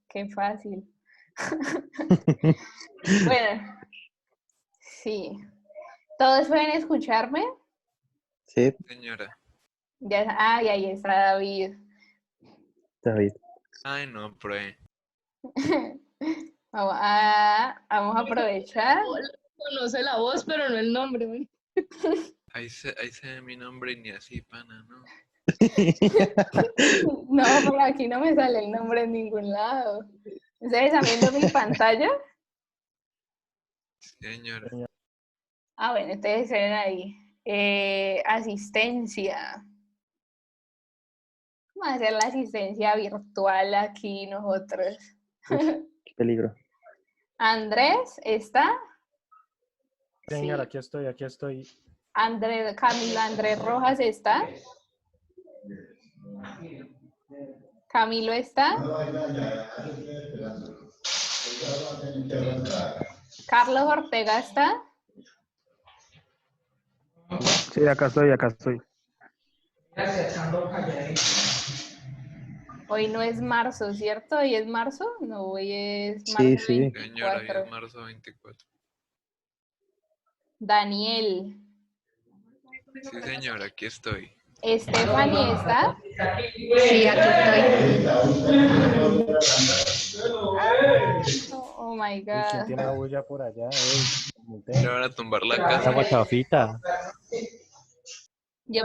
Qué fácil. Bueno, sí. ¿Todos pueden escucharme? Sí, Señora. Ya, y ahí está David. David. Ay, no, pruebe. Vamos a aprovechar. Conoce la voz, pero no el nombre, güey. Ahí se ve mi nombre y ni así, pana, ¿no? No, por aquí no me sale el nombre en ningún lado. ¿Ustedes están viendo mi pantalla? Señora. Bueno, ustedes ven ahí. Asistencia. Vamos a hacer la asistencia virtual aquí nosotros. Qué peligro. Andrés, ¿está? Señora, Sí. aquí estoy. Camilo Andrés Rojas, ¿está? Camilo, ¿está? Carlos Ortega, ¿está? Sí, acá estoy. Hoy no es marzo, ¿cierto? ¿Hoy es marzo? No, hoy es Sí, marzo sí. Señora, hoy 24. es marzo 24. Daniel. Sí, señora, aquí estoy. Stephanie, ¿está? Sí, aquí estoy. Oh my Uy, ¿quién God. tiene la bulla por allá? Le van a tumbar la La casa. guachafita. Yo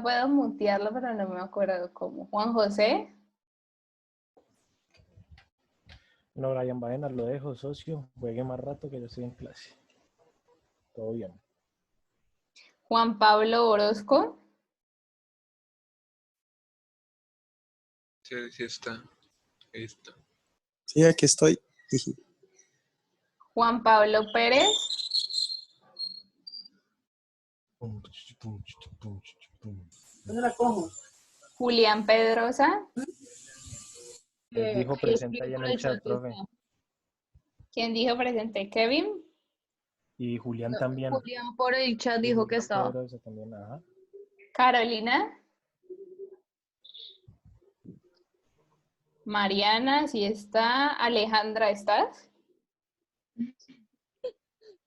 puedo mutearlo, pero no me acuerdo cómo. Juan José. No, Brian Baena, lo dejo, socio. Juegue más rato que yo estoy en clase. Todo bien. Juan Pablo Orozco. Sí, sí está. Ahí está. Sí, aquí estoy. Juan Pablo Pérez. ¿Dónde la cojo? Julián Pedrosa. Dijo presente ahí en el chat, profe. ¿Quién dijo presente? Kevin. Y Julián también. Julián por el chat dijo que estaba. Pedrosa también, ajá. Carolina. Mariana, sí está. Alejandra, ¿estás?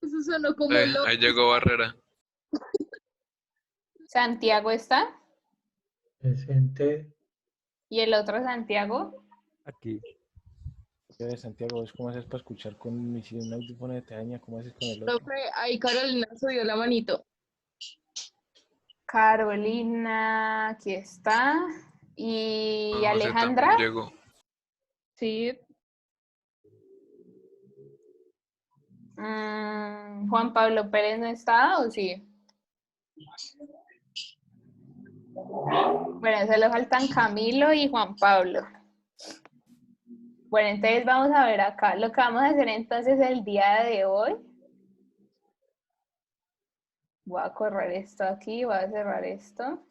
Eso sonó como loco. Ahí llegó Barrera. Santiago, ¿está? Presente. ¿Y el otro Santiago? Aquí. De Santiago, ¿cómo haces para escuchar con un audífono de teaña? ¿Cómo haces con el otro? Profe, ahí Carolina subió la manito. Carolina, aquí está. ¿Y Juan José Alejandra? también llegó. Sí. ¿Juan Pablo Pérez no está o sí? Bueno, solo faltan Camilo y Juan Pablo. Bueno, entonces vamos a ver acá. Lo que vamos a hacer entonces el día de hoy. Voy a correr esto aquí, voy a cerrar esto.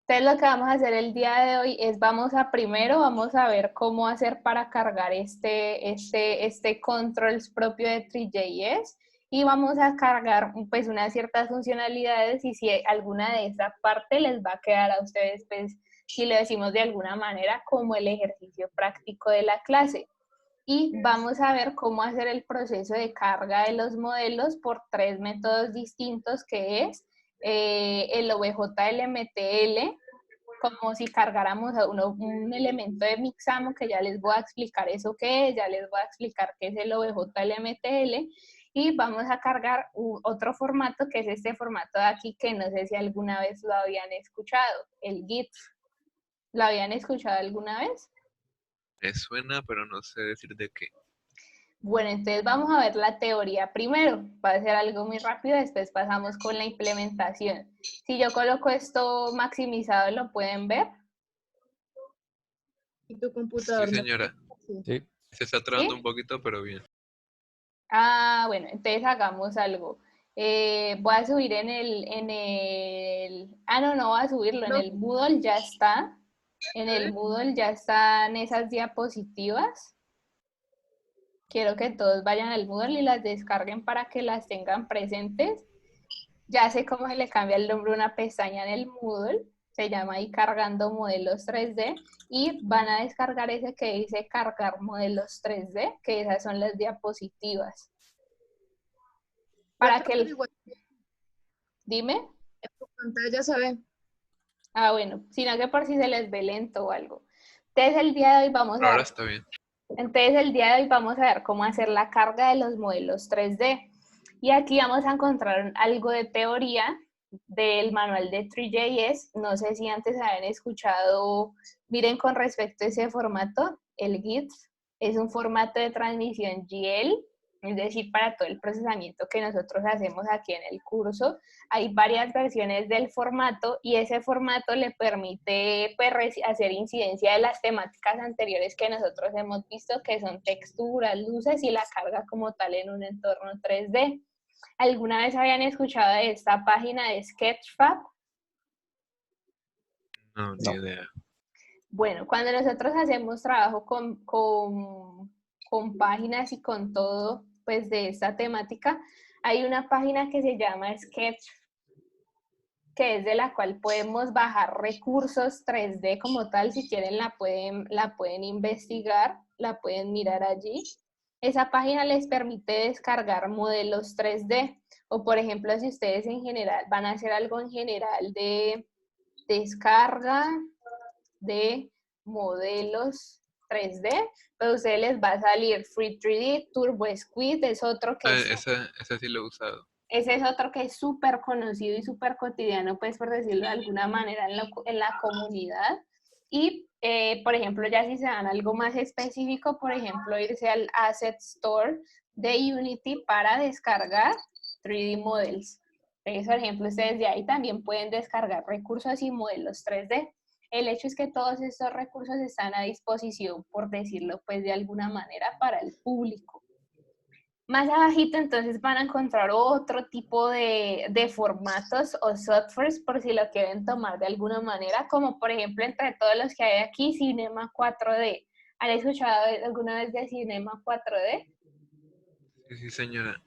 Entonces lo que vamos a hacer el día de hoy es vamos a ver cómo hacer para cargar este controls propio de Three.js y vamos a cargar pues unas ciertas funcionalidades y si alguna de esa parte les va a quedar a ustedes pues si lo decimos de alguna manera como el ejercicio práctico de la clase. Y vamos a ver cómo hacer el proceso de carga de los modelos por 3 métodos distintos que es el OBJLMTL, como si cargáramos a un elemento de Mixamo, que ya les voy a explicar eso qué es, ya les voy a explicar qué es el OBJLMTL, y vamos a cargar otro formato, que es este formato de aquí, que no sé si alguna vez lo habían escuchado, el GIF. ¿Lo habían escuchado alguna vez? Me suena, pero no sé decir de qué. Bueno, entonces vamos a ver la teoría primero. Va a ser algo muy rápido, después pasamos con la implementación. Si yo coloco esto maximizado, ¿lo pueden ver? ¿Y tu computador? Sí, señora. Sí. Se está trabando un poquito, pero bien. Bueno, entonces hagamos algo. Voy a subir no voy a subirlo, en el Moodle ya está. En el Moodle ya están esas diapositivas. Quiero que todos vayan al Moodle y las descarguen para que las tengan presentes. Ya sé cómo se le cambia el nombre a una pestaña en el Moodle. se llama ahí cargando modelos 3D, y van a descargar ese que dice cargar modelos 3D, que esas son las diapositivas. Para que el... Igual Dime. en tu pantalla se ve. Ah, bueno, sino que por si se les ve lento o algo. Entonces el día de hoy vamos Por a ahora ver, está bien. entonces el día de hoy vamos a ver cómo hacer la carga de los modelos 3D. Y aquí vamos a encontrar algo de teoría del manual de 3JS. No sé si antes habían escuchado, miren con respecto a ese formato, el GIF es un formato de transmisión GL, es decir, para todo el procesamiento que nosotros hacemos aquí en el curso. Hay varias versiones del formato y ese formato le permite pues, hacer incidencia de las temáticas anteriores que nosotros hemos visto, que son texturas, luces y la carga como tal en un entorno 3D. ¿Alguna vez habían escuchado de esta página de Sketchfab? No, ni No. idea. Bueno, cuando nosotros hacemos trabajo con páginas y con todo, pues de esta temática, hay una página que se llama Sketch, que es de la cual podemos bajar recursos 3D como tal. Si quieren la pueden investigar, la pueden mirar allí. Esa página les permite descargar modelos 3D, o por ejemplo, si ustedes en general van a hacer algo en general de descarga de modelos 3D, pues a ustedes les va a salir Free 3D, Turbo Squid, es otro que es... Ese sí lo he usado. Ese es otro que es súper conocido y súper cotidiano, pues por decirlo de alguna manera, en la comunidad. Y, por ejemplo, ya si se dan algo más específico, por ejemplo, irse al Asset Store de Unity para descargar 3D Models. Entonces, por ejemplo, ustedes de ahí también pueden descargar recursos y modelos 3D. El hecho es que todos estos recursos están a disposición, por decirlo pues de alguna manera, para el público. Más abajito entonces van a encontrar otro tipo de formatos o softwares por si lo quieren tomar de alguna manera, como por ejemplo entre todos los que hay aquí, Cinema 4D. ¿Han escuchado alguna vez de Cinema 4D? Sí, sí, señora.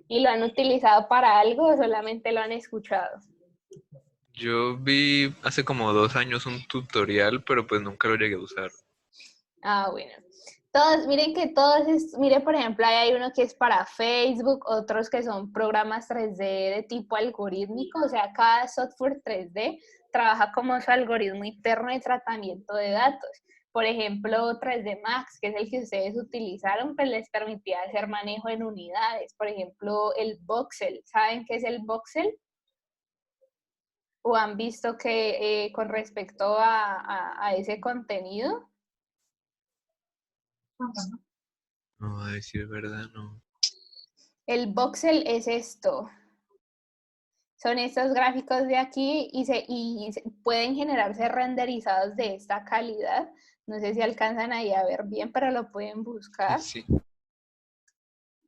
¿Y lo han utilizado para algo o solamente lo han escuchado? Yo vi hace como 2 años un tutorial, pero pues nunca lo llegué a usar. Ah, bueno. Todos, miren que todos, miren por ejemplo, ahí hay uno que es para Facebook, otros que son programas 3D de tipo algorítmico, o sea, cada software 3D trabaja como su algoritmo interno de tratamiento de datos. Por ejemplo, 3D Max, que es el que ustedes utilizaron, pues les permitía hacer manejo en unidades. Por ejemplo, el voxel, ¿saben qué es el voxel? ¿O han visto que con respecto a ese contenido? No, a decir verdad, no. El voxel es esto. Son estos gráficos de aquí y pueden generarse renderizados de esta calidad. No sé si alcanzan ahí a ver bien, pero lo pueden buscar. Sí.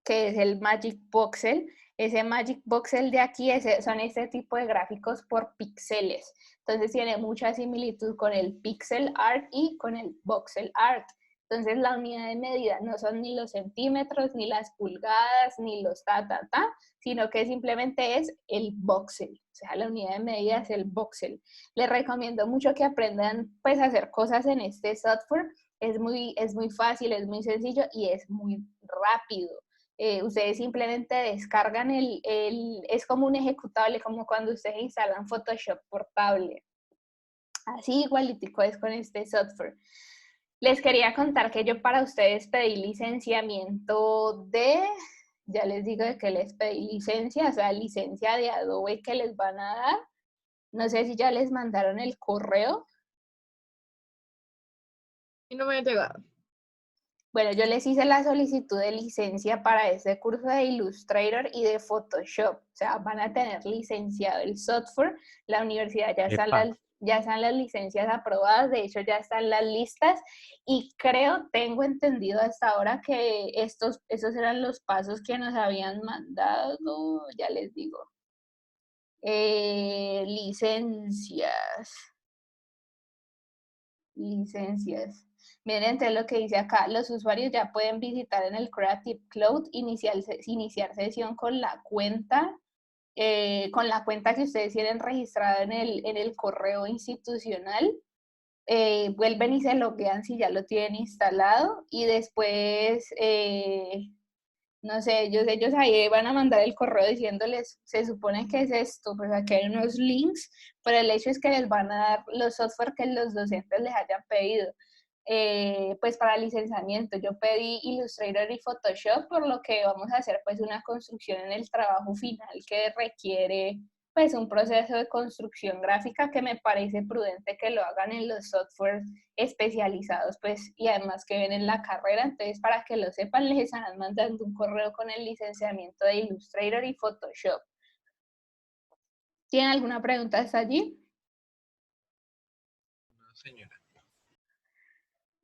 Que es el Magic Voxel. Ese Magic Voxel de aquí son este tipo de gráficos por píxeles. Entonces tiene mucha similitud con el pixel art y con el voxel art. Entonces la unidad de medida no son ni los centímetros, ni las pulgadas, ni los sino que simplemente es el voxel. O sea, la unidad de medida es el voxel. Les recomiendo mucho que aprendan pues a hacer cosas en este software. Es muy fácil, es muy sencillo y es muy rápido. Ustedes simplemente descargan es como un ejecutable, como cuando ustedes instalan Photoshop portable. Así igualitico es con este software. Les quería contar que yo para ustedes pedí licenciamiento ya les digo de que les pedí licencia, o sea, licencia de Adobe que les van a dar. No sé si ya les mandaron el correo. Y no me ha llegado. Bueno, yo les hice la solicitud de licencia para este curso de Illustrator y de Photoshop. O sea, van a tener licenciado el software. La universidad ya están las licencias aprobadas, de hecho ya están las listas. Y tengo entendido hasta ahora que esos eran los pasos que nos habían mandado, ya les digo. Licencias. Miren, entonces lo que dice acá, los usuarios ya pueden visitar en el Creative Cloud, iniciar sesión con la cuenta con la cuenta que ustedes tienen registrada en el correo institucional. Vuelven y se loguean si ya lo tienen instalado y después, no sé, ellos ahí van a mandar el correo diciéndoles, se supone que es esto, pues aquí hay unos links, pero el hecho es que les van a dar los software que los docentes les hayan pedido. Pues para licenciamiento yo pedí Illustrator y Photoshop, por lo que vamos a hacer pues una construcción en el trabajo final que requiere pues un proceso de construcción gráfica que me parece prudente que lo hagan en los softwares especializados pues y además que ven en la carrera. Entonces para que lo sepan les estarán mandando un correo con el licenciamiento de Illustrator y Photoshop. ¿Tienen alguna pregunta hasta allí? No, señora.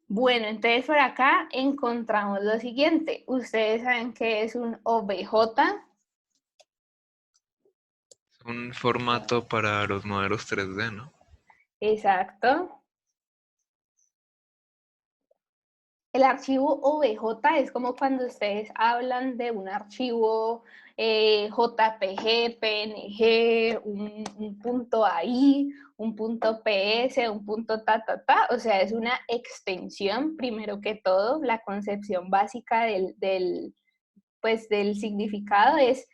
Bueno, entonces por acá encontramos lo siguiente. Ustedes saben qué es un OBJ. Es un formato para los modelos 3D, ¿no? Exacto. El archivo OBJ es como cuando ustedes hablan de un archivo JPG, PNG, un punto AI, un punto PS, un punto ta. O sea, es una extensión, primero que todo. La concepción básica pues, del significado es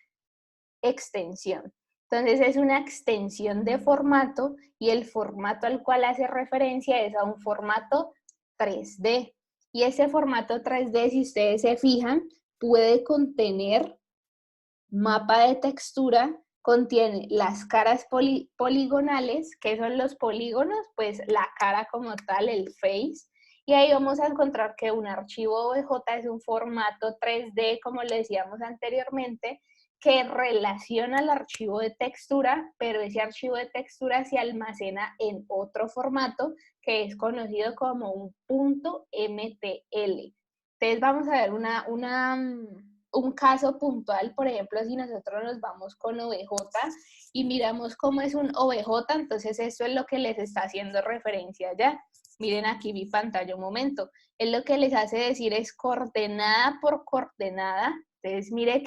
extensión. Entonces es una extensión de formato y el formato al cual hace referencia es a un formato 3D. Y ese formato 3D, si ustedes se fijan, puede contener mapa de textura, contiene las caras poligonales, que son los polígonos, pues la cara como tal, el face, y ahí vamos a encontrar que un archivo OBJ es un formato 3D, como le decíamos anteriormente, que relaciona al archivo de textura, pero ese archivo de textura se almacena en otro formato que es conocido como un .mtl. Entonces vamos a ver un caso puntual, por ejemplo, si nosotros nos vamos con OBJ y miramos cómo es un OBJ, entonces esto es lo que les está haciendo referencia ya. Miren aquí mi pantalla un momento. Es lo que les hace decir es coordenada por coordenada. Entonces mire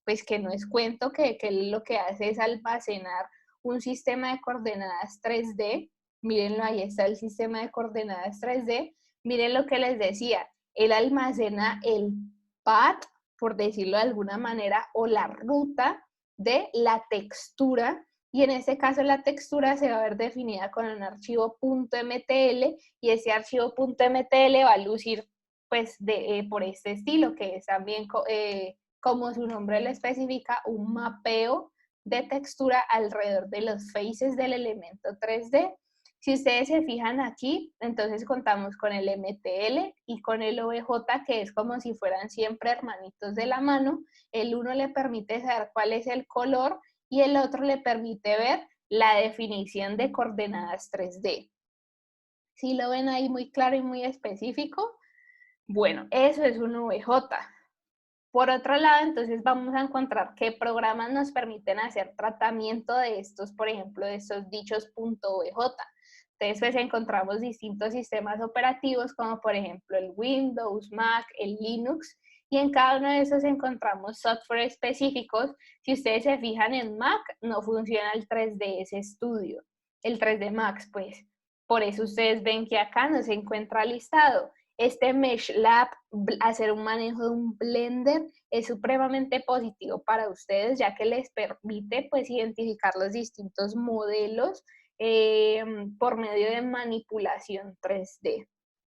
pues que no es cuento, que lo que hace es almacenar un sistema de coordenadas 3D. Mírenlo, ahí está el sistema de coordenadas 3D. Miren lo que les decía, él almacena el path, por decirlo de alguna manera, o la ruta de la textura, y en este caso la textura se va a ver definida con un archivo .mtl, y ese archivo .mtl va a lucir pues por este estilo, que es también como su nombre lo especifica, un mapeo de textura alrededor de los faces del elemento 3D. Si ustedes se fijan aquí, entonces contamos con el MTL y con el OBJ, que es como si fueran siempre hermanitos de la mano. El uno le permite saber cuál es el color y el otro le permite ver la definición de coordenadas 3D. ¿Sí lo ven ahí muy claro y muy específico? Bueno, eso es un OBJ. Por otro lado, entonces vamos a encontrar qué programas nos permiten hacer tratamiento de estos, por ejemplo, de estos dichos .obj. Entonces, pues encontramos distintos sistemas operativos, como por ejemplo el Windows, Mac, el Linux, y en cada uno de esos encontramos software específicos. Si ustedes se fijan en Mac, no funciona el 3ds Studio, el 3D Max, pues. Por eso ustedes ven que acá no se encuentra listado. Este Mesh Lab, hacer un manejo de un Blender, es supremamente positivo para ustedes, ya que les permite pues identificar los distintos modelos por medio de manipulación 3D.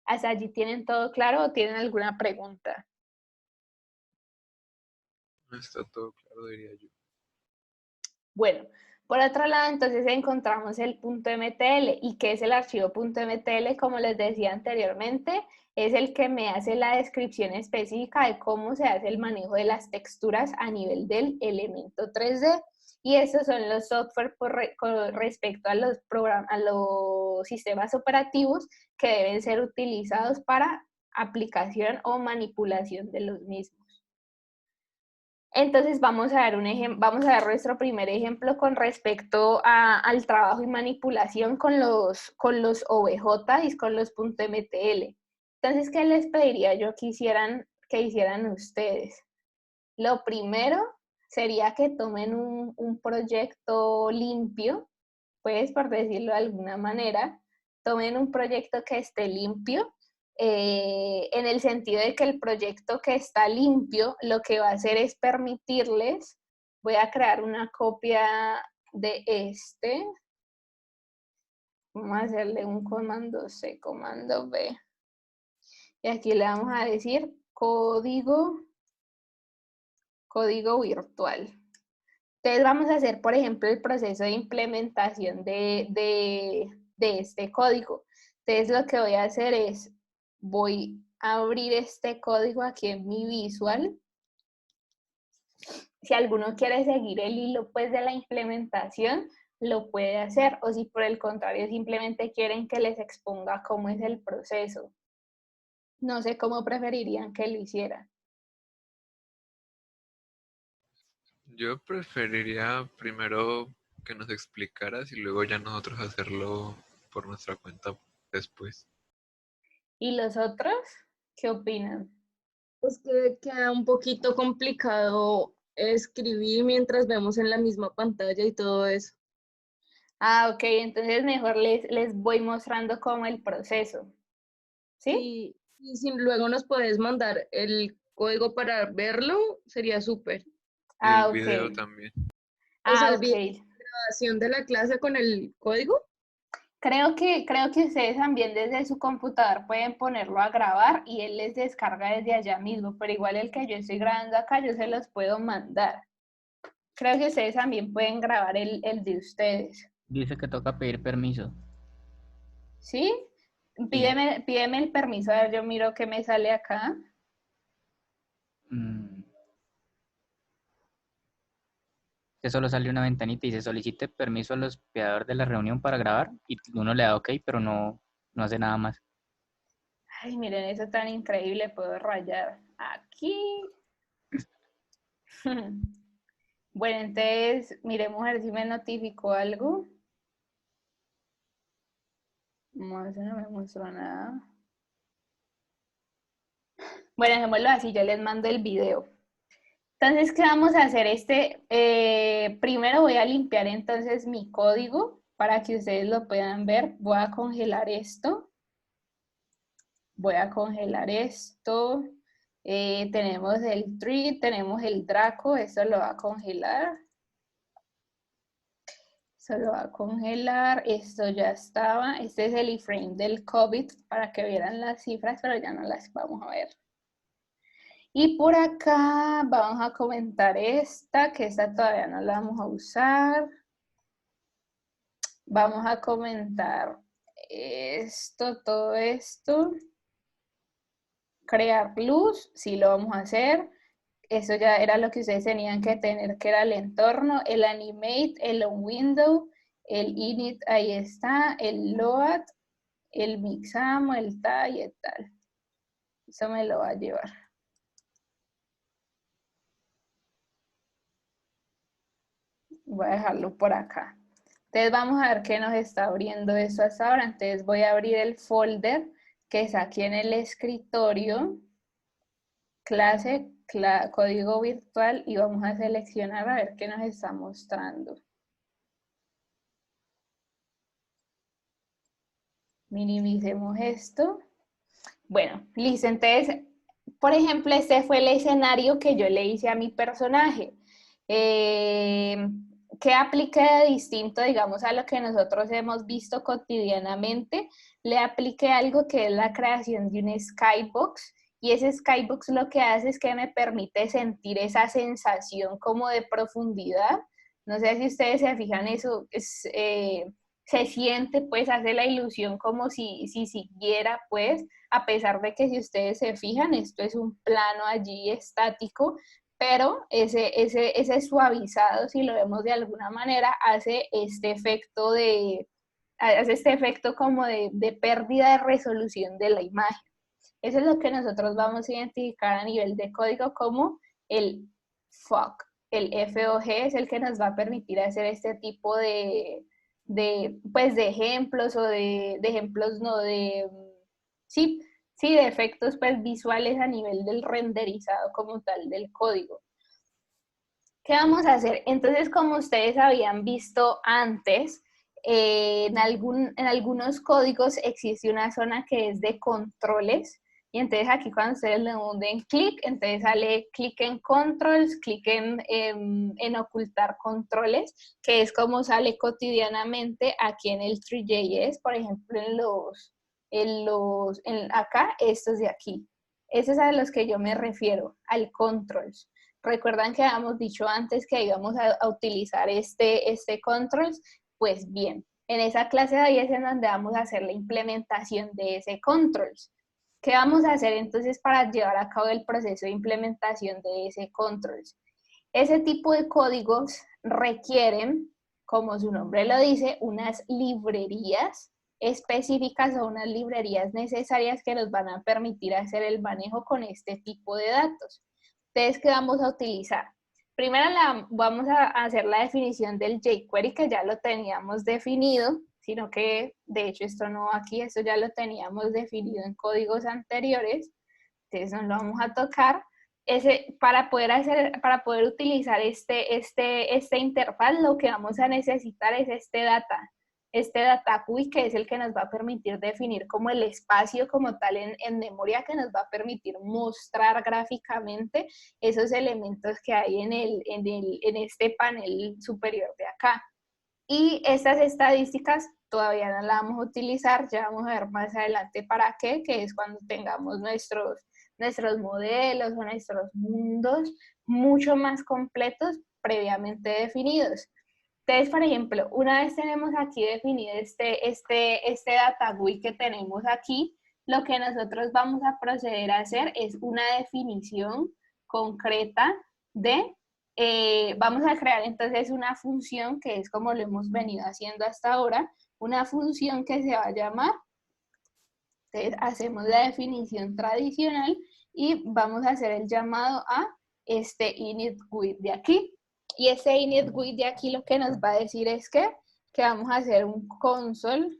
¿Hasta allí tienen todo claro o tienen alguna pregunta? No está todo claro, diría yo. Bueno, por otro lado, entonces encontramos el .mtl. ¿Y qué es el archivo .mtl? Como les decía anteriormente, es el que me hace la descripción específica de cómo se hace el manejo de las texturas a nivel del elemento 3D. Y estos son los software con respecto a los sistemas operativos que deben ser utilizados para aplicación o manipulación de los mismos. Entonces vamos a ver nuestro primer ejemplo con respecto al trabajo y manipulación con los OBJ y con los .mtl. Entonces, ¿qué les pediría yo que hicieran ustedes? Lo primero sería que tomen un proyecto limpio, pues por decirlo de alguna manera, tomen un proyecto que esté limpio, en el sentido de que el proyecto que está limpio lo que va a hacer es permitirles, voy a crear una copia de este, vamos a hacerle un comando C, comando B, y aquí le vamos a decir código virtual. Entonces vamos a hacer, por ejemplo, el proceso de implementación de este código. Entonces lo que voy a hacer es, voy a abrir este código aquí en mi Visual. Si alguno quiere seguir el hilo pues de la implementación, lo puede hacer, o si por el contrario simplemente quieren que les exponga cómo es el proceso. No sé cómo preferirían que lo hiciera. Yo preferiría primero que nos explicaras y luego ya nosotros hacerlo por nuestra cuenta después. ¿Y los otros qué opinan? Es que queda un poquito complicado escribir mientras vemos en la misma pantalla y todo eso. Ah, ok, entonces mejor les voy mostrando cómo el proceso. ¿Sí? Y si luego nos puedes mandar el código para verlo, sería súper. Y el Ah, video ok. también. O sea, Ah, el ok. video de grabación de la clase con el código. Creo que ustedes también desde su computador pueden ponerlo a grabar y él les descarga desde allá mismo, pero igual el que yo estoy grabando acá, yo se los puedo mandar. Creo que ustedes también pueden grabar el de ustedes. Dice que toca pedir permiso. ¿Sí? Pídeme el permiso, a ver, yo miro qué me sale acá. Que solo sale una ventanita y dice solicite permiso al hospedador de la reunión para grabar y uno le da OK, pero no hace nada más. Ay, miren, eso tan increíble, puedo rayar aquí. Bueno, entonces, miremos a ver si me notificó algo. No, eso no me mostró nada. Bueno, dejémoslo así, yo les mando el video. Entonces, ¿qué vamos a hacer? Primero voy a limpiar entonces mi código para que ustedes lo puedan ver. Voy a congelar esto. Voy a congelar esto. Tenemos el tree, tenemos el Draco, esto lo va a congelar. Esto lo va a congelar, esto ya estaba. Este es el iframe del COVID para que vieran las cifras, pero ya no las vamos a ver. Y por acá vamos a comentar esta, que esta todavía no la vamos a usar. Vamos a comentar esto, todo esto. Crear luz, sí lo vamos a hacer. Eso ya era lo que ustedes tenían que tener, que era el entorno, el animate, el on window, el init, ahí está, el load, el mixamo, el tal y el tal. Eso me lo va a llevar. Voy a dejarlo por acá. Entonces vamos a ver qué nos está abriendo eso hasta ahora. Entonces voy a abrir el folder que es aquí en el escritorio, clase, código virtual, y vamos a seleccionar a ver qué nos está mostrando. Minimicemos esto. Bueno, listo. Entonces, por ejemplo, este fue el escenario que yo le hice a mi personaje. ¿Qué apliqué de distinto, digamos, a lo que nosotros hemos visto cotidianamente? Le apliqué algo que es la creación de un skybox, y ese skybox lo que hace es que me permite sentir esa sensación como de profundidad. No sé si ustedes se fijan, eso se siente, pues hace la ilusión como si siguiera, pues, a pesar de que si ustedes se fijan, esto es un plano allí estático, pero ese suavizado, si lo vemos de alguna manera, hace este efecto como de pérdida de resolución de la imagen. Eso es lo que nosotros vamos a identificar a nivel de código como el FOG. El FOG es el que nos va a permitir hacer este tipo pues de ejemplos o de ejemplos, no, sí, de efectos pues visuales a nivel del renderizado como tal del código. Ok, ¿Qué vamos a hacer? Entonces, como ustedes habían visto antes, en algunos códigos existe una zona que es de controles. Y entonces aquí cuando ustedes le den clic, entonces sale clic en controls, clic en ocultar controles, que es como sale cotidianamente aquí en el Three.js, por ejemplo, acá, estos de aquí. Esos es a los que yo me refiero, al controls. Recuerdan que habíamos dicho antes que íbamos a utilizar este controls, pues bien, en esa clase de ahí es en donde vamos a hacer la implementación de ese controls. ¿Qué vamos a hacer entonces para llevar a cabo el proceso de implementación de ese controls? Ese tipo de códigos requieren, como su nombre lo dice, unas librerías específicas o unas librerías necesarias que nos van a permitir hacer el manejo con este tipo de datos. Entonces, ¿qué vamos a utilizar? Primero vamos a hacer la definición del jQuery, que ya lo teníamos definido, sino que de hecho esto no aquí, esto ya lo teníamos definido en códigos anteriores, entonces no lo vamos a tocar. Para poder utilizar esta interfaz, lo que vamos a necesitar es este data GUI, que es el que nos va a permitir definir como el espacio como tal en memoria, que nos va a permitir mostrar gráficamente esos elementos que hay en este panel superior de acá. Y estas estadísticas todavía no las vamos a utilizar, ya vamos a ver más adelante para qué, que es cuando tengamos nuestros modelos o nuestros mundos mucho más completos previamente definidos. Entonces, por ejemplo, una vez tenemos aquí definido este data GUI que tenemos aquí, lo que nosotros vamos a proceder a hacer es una definición concreta de, vamos a crear entonces una función que es como lo hemos venido haciendo hasta ahora, una función que se va a llamar, entonces hacemos la definición tradicional y vamos a hacer el llamado a este init GUI de aquí. Y ese init GUI de aquí lo que nos va a decir es que vamos a hacer un console.log.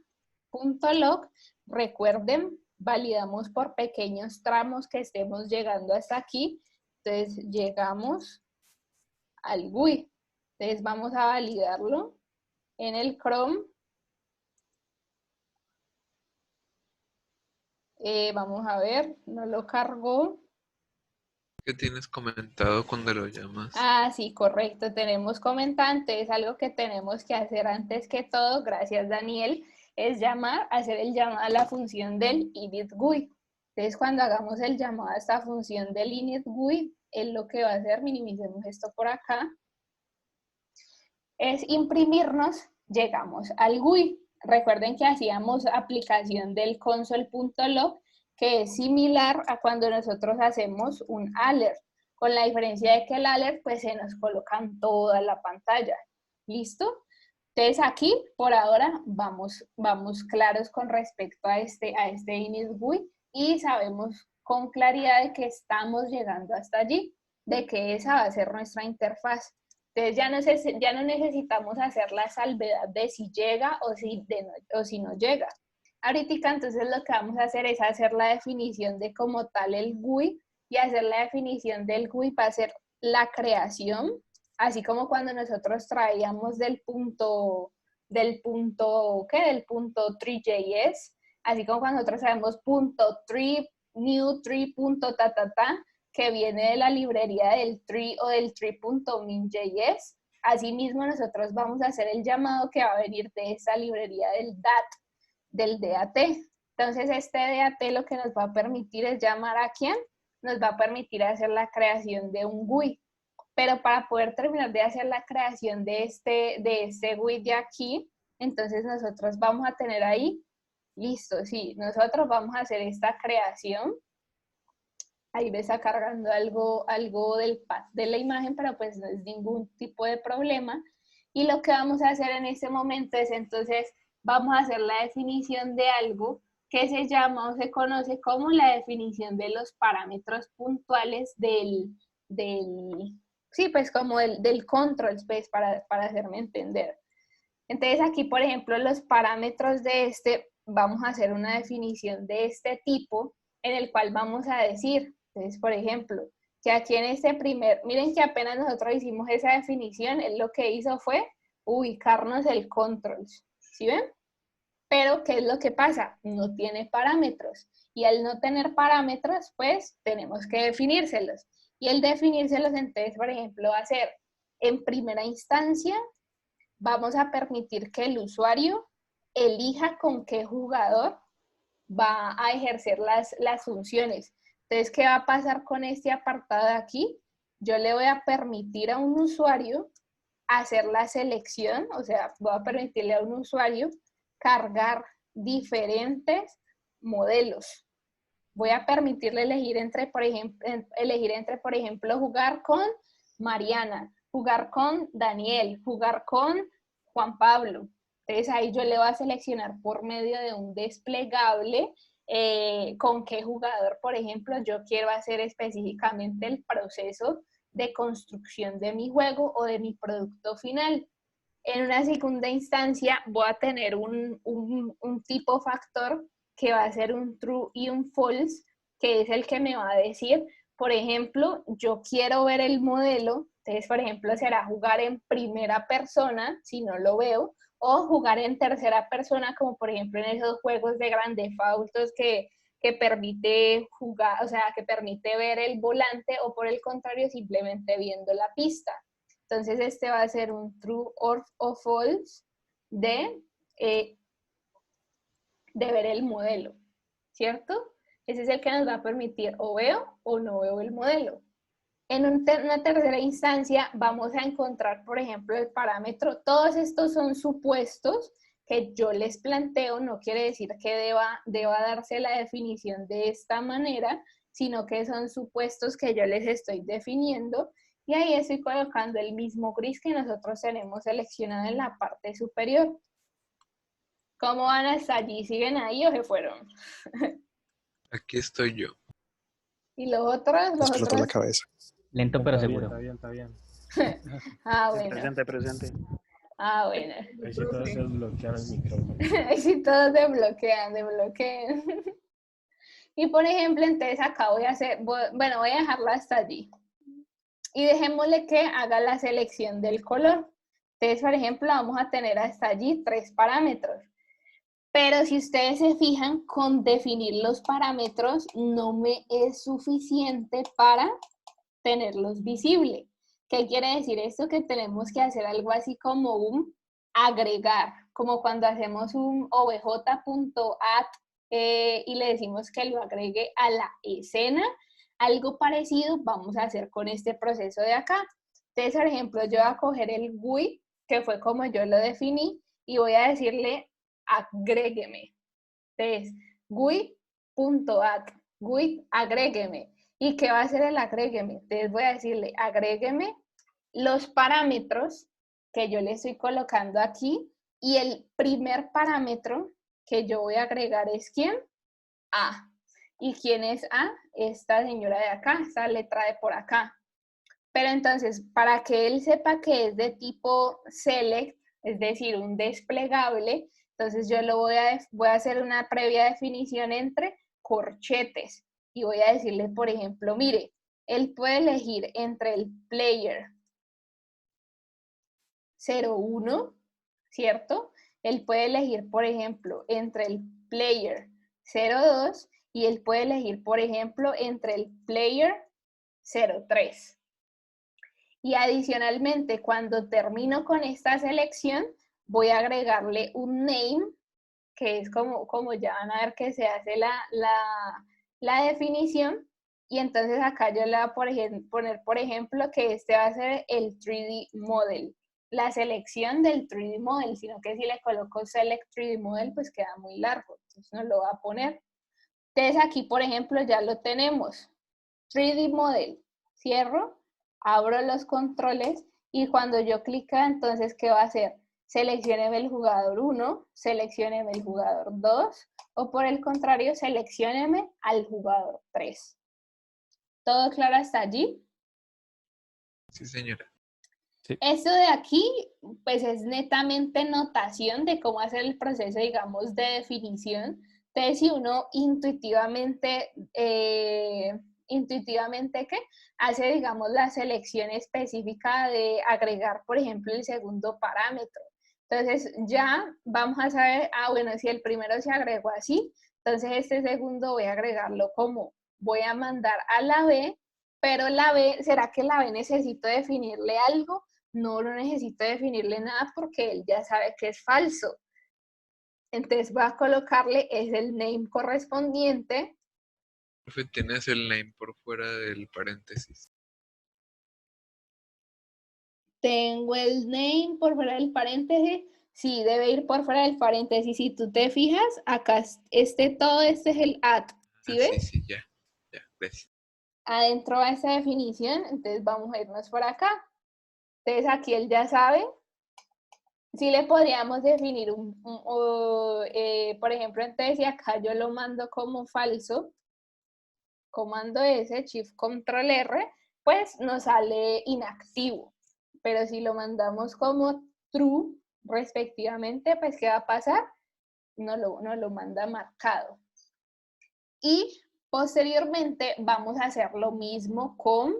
Recuerden, validamos por pequeños tramos que estemos llegando hasta aquí. Entonces llegamos al GUI. Entonces vamos a validarlo en el Chrome. Vamos a ver, no lo cargó. ¿Qué tienes comentado cuando lo llamas? Ah, sí, correcto. Tenemos comentante, es algo que tenemos que hacer antes que todo, gracias Daniel, es hacer el llamado a la función del init GUI. Entonces, cuando hagamos el llamado a esta función del init GUI, él lo que va a hacer, minimicemos esto por acá, es imprimirnos, llegamos al GUI. Recuerden que hacíamos aplicación del console.log, que es similar a cuando nosotros hacemos un alert, con la diferencia de que el alert pues se nos coloca en toda la pantalla. ¿Listo? Entonces aquí, por ahora, vamos claros con respecto a este init GUI y sabemos con claridad de que estamos llegando hasta allí, de que esa va a ser nuestra interfaz. Entonces ya no necesitamos hacer la salvedad de si llega o si no llega. Ahorita entonces lo que vamos a hacer es hacer la definición de como tal el GUI, y hacer la definición del GUI va a ser la creación, así como cuando nosotros traíamos del punto Three.js, así como cuando nosotros traemos punto tree, new tree, punto que viene de la librería del tree o del tree.min.js. Asimismo, nosotros vamos a hacer el llamado que va a venir de esa librería del DAT. Entonces, este DAT lo que nos va a permitir es llamar a quién, nos va a permitir hacer la creación de un GUI. Pero para poder terminar de hacer la creación de este GUI de aquí, entonces nosotros vamos a tener ahí, listo, sí, nosotros vamos a hacer esta creación. Ahí me está cargando algo del path de la imagen, pero pues no es ningún tipo de problema. Y lo que vamos a hacer en este momento es entonces, vamos a hacer la definición de algo que se llama o se conoce como la definición de los parámetros puntuales sí, pues como del control space, para hacerme entender. Entonces aquí, por ejemplo, los parámetros de vamos a hacer una definición de este tipo en el cual vamos a decir, entonces, por ejemplo, que aquí en este miren que apenas nosotros hicimos esa definición, él lo que hizo fue ubicarnos el controls, ¿sí ven? Pero, ¿qué es lo que pasa? No tiene parámetros. Y al no tener parámetros, pues, tenemos que definírselos. Y el definírselos, entonces, por ejemplo, va a ser, en primera instancia, vamos a permitir que el usuario elija con qué jugador va a ejercer las funciones. Entonces, ¿qué va a pasar con este apartado de aquí? Yo le voy a permitir a un usuario hacer la selección, o sea, voy a permitirle a un usuario cargar diferentes modelos. Voy a permitirle elegir entre, por ejemplo, jugar con Mariana, jugar con Daniel, jugar con Juan Pablo. Entonces ahí yo le voy a seleccionar por medio de un desplegable con qué jugador, por ejemplo, yo quiero hacer específicamente el proceso de construcción de mi juego o de mi producto final. En una segunda instancia voy a tener un tipo factor que va a ser un true y un false, que es el que me va a decir, por ejemplo, yo quiero ver el modelo, entonces, por ejemplo, será jugar en primera persona, si no lo veo, o jugar en tercera persona, como por ejemplo en esos juegos de Grand Theft Auto que permite jugar, o sea, que permite ver el volante, o por el contrario, simplemente viendo la pista. Entonces, este va a ser un true o false de ver el modelo, ¿cierto? Ese es el que nos va a permitir o veo o no veo el modelo. En una tercera instancia vamos a encontrar, por ejemplo, el parámetro. Todos estos son supuestos que yo les planteo, no quiere decir que deba darse la definición de esta manera, sino que son supuestos que yo les estoy definiendo. Y ahí estoy colocando el mismo gris que nosotros tenemos seleccionado en la parte superior. ¿Cómo van hasta allí? ¿Siguen ahí o se fueron? Aquí estoy yo. ¿Y los otros? Me explotó la cabeza. Lento pero Está bien, seguro. está bien. Ah, bueno. Presente. Ah, bueno. Ahí sí todos se desbloquean el micrófono. Ahí sí todos desbloquean. Y por ejemplo, entonces acá voy a dejarlo hasta allí. Y dejémosle que haga la selección del color. Entonces, por ejemplo, vamos a tener hasta allí 3 parámetros. Pero si ustedes se fijan, con definir los parámetros no me es suficiente para tenerlos visibles. ¿Qué quiere decir esto? Que tenemos que hacer algo así como un agregar, como cuando hacemos un obj.add y le decimos que lo agregue a la escena. Algo parecido vamos a hacer con este proceso de acá. Entonces, por ejemplo, yo voy a coger el GUI, que fue como yo lo definí, y voy a decirle agrégueme. Entonces, GUI.add, GUI, agrégueme. ¿Y qué va a hacer el agrégueme? Entonces voy a decirle agrégueme los parámetros que yo le estoy colocando aquí, y el primer parámetro que yo voy a agregar es ¿quién? A. ¿Y quién es A? Esta señora de acá, esta letra de por acá. Pero entonces, para que él sepa que es de tipo select, es decir, un desplegable, entonces yo voy a hacer una previa definición entre corchetes. Y voy a decirle, por ejemplo, mire, él puede elegir entre el player 01, ¿cierto? Él puede elegir, por ejemplo, entre el player 02 y él puede elegir, por ejemplo, entre el player 03. Y adicionalmente, cuando termino con esta selección, voy a agregarle un name, que es como ya van a ver que se hace la definición. Y entonces acá yo le voy a poner, por ejemplo, que este va a ser el 3D model, la selección del 3D model, sino que si le coloco select 3D model, pues queda muy largo, entonces no lo va a poner. Entonces aquí, por ejemplo, ya lo tenemos, 3D model, cierro, abro los controles y cuando yo clico, entonces, ¿qué va a hacer? Seleccióneme el jugador 1, seleccióneme el jugador 2, o por el contrario, seleccióneme al jugador 3. ¿Todo claro hasta allí? Sí, señora. Sí. Esto de aquí, pues es netamente notación de cómo hacer el proceso, digamos, de definición. Entonces, si uno intuitivamente intuitivamente que hace, digamos, la selección específica de agregar, por ejemplo, el segundo parámetro. Entonces ya vamos a saber, bueno, si el primero se agregó así, entonces este segundo voy a agregarlo como, voy a mandar a la B, pero la B, ¿será que la B necesito definirle algo? No necesito definirle nada porque él ya sabe que es falso. Entonces voy a colocarle, es el name correspondiente. Profe, tienes el name por fuera del paréntesis. Tengo el name por fuera del paréntesis. Sí, debe ir por fuera del paréntesis. Si tú te fijas, acá todo este es el at. ¿Sí ves? Sí, ya, gracias. Adentro va esa definición, entonces vamos a irnos por acá. Entonces aquí él ya sabe. Sí le podríamos definir por ejemplo, entonces si acá yo lo mando como falso, comando S, Shift Control R, pues nos sale inactivo. Pero si lo mandamos como true, respectivamente, pues ¿qué va a pasar? No lo manda marcado. Y posteriormente vamos a hacer lo mismo con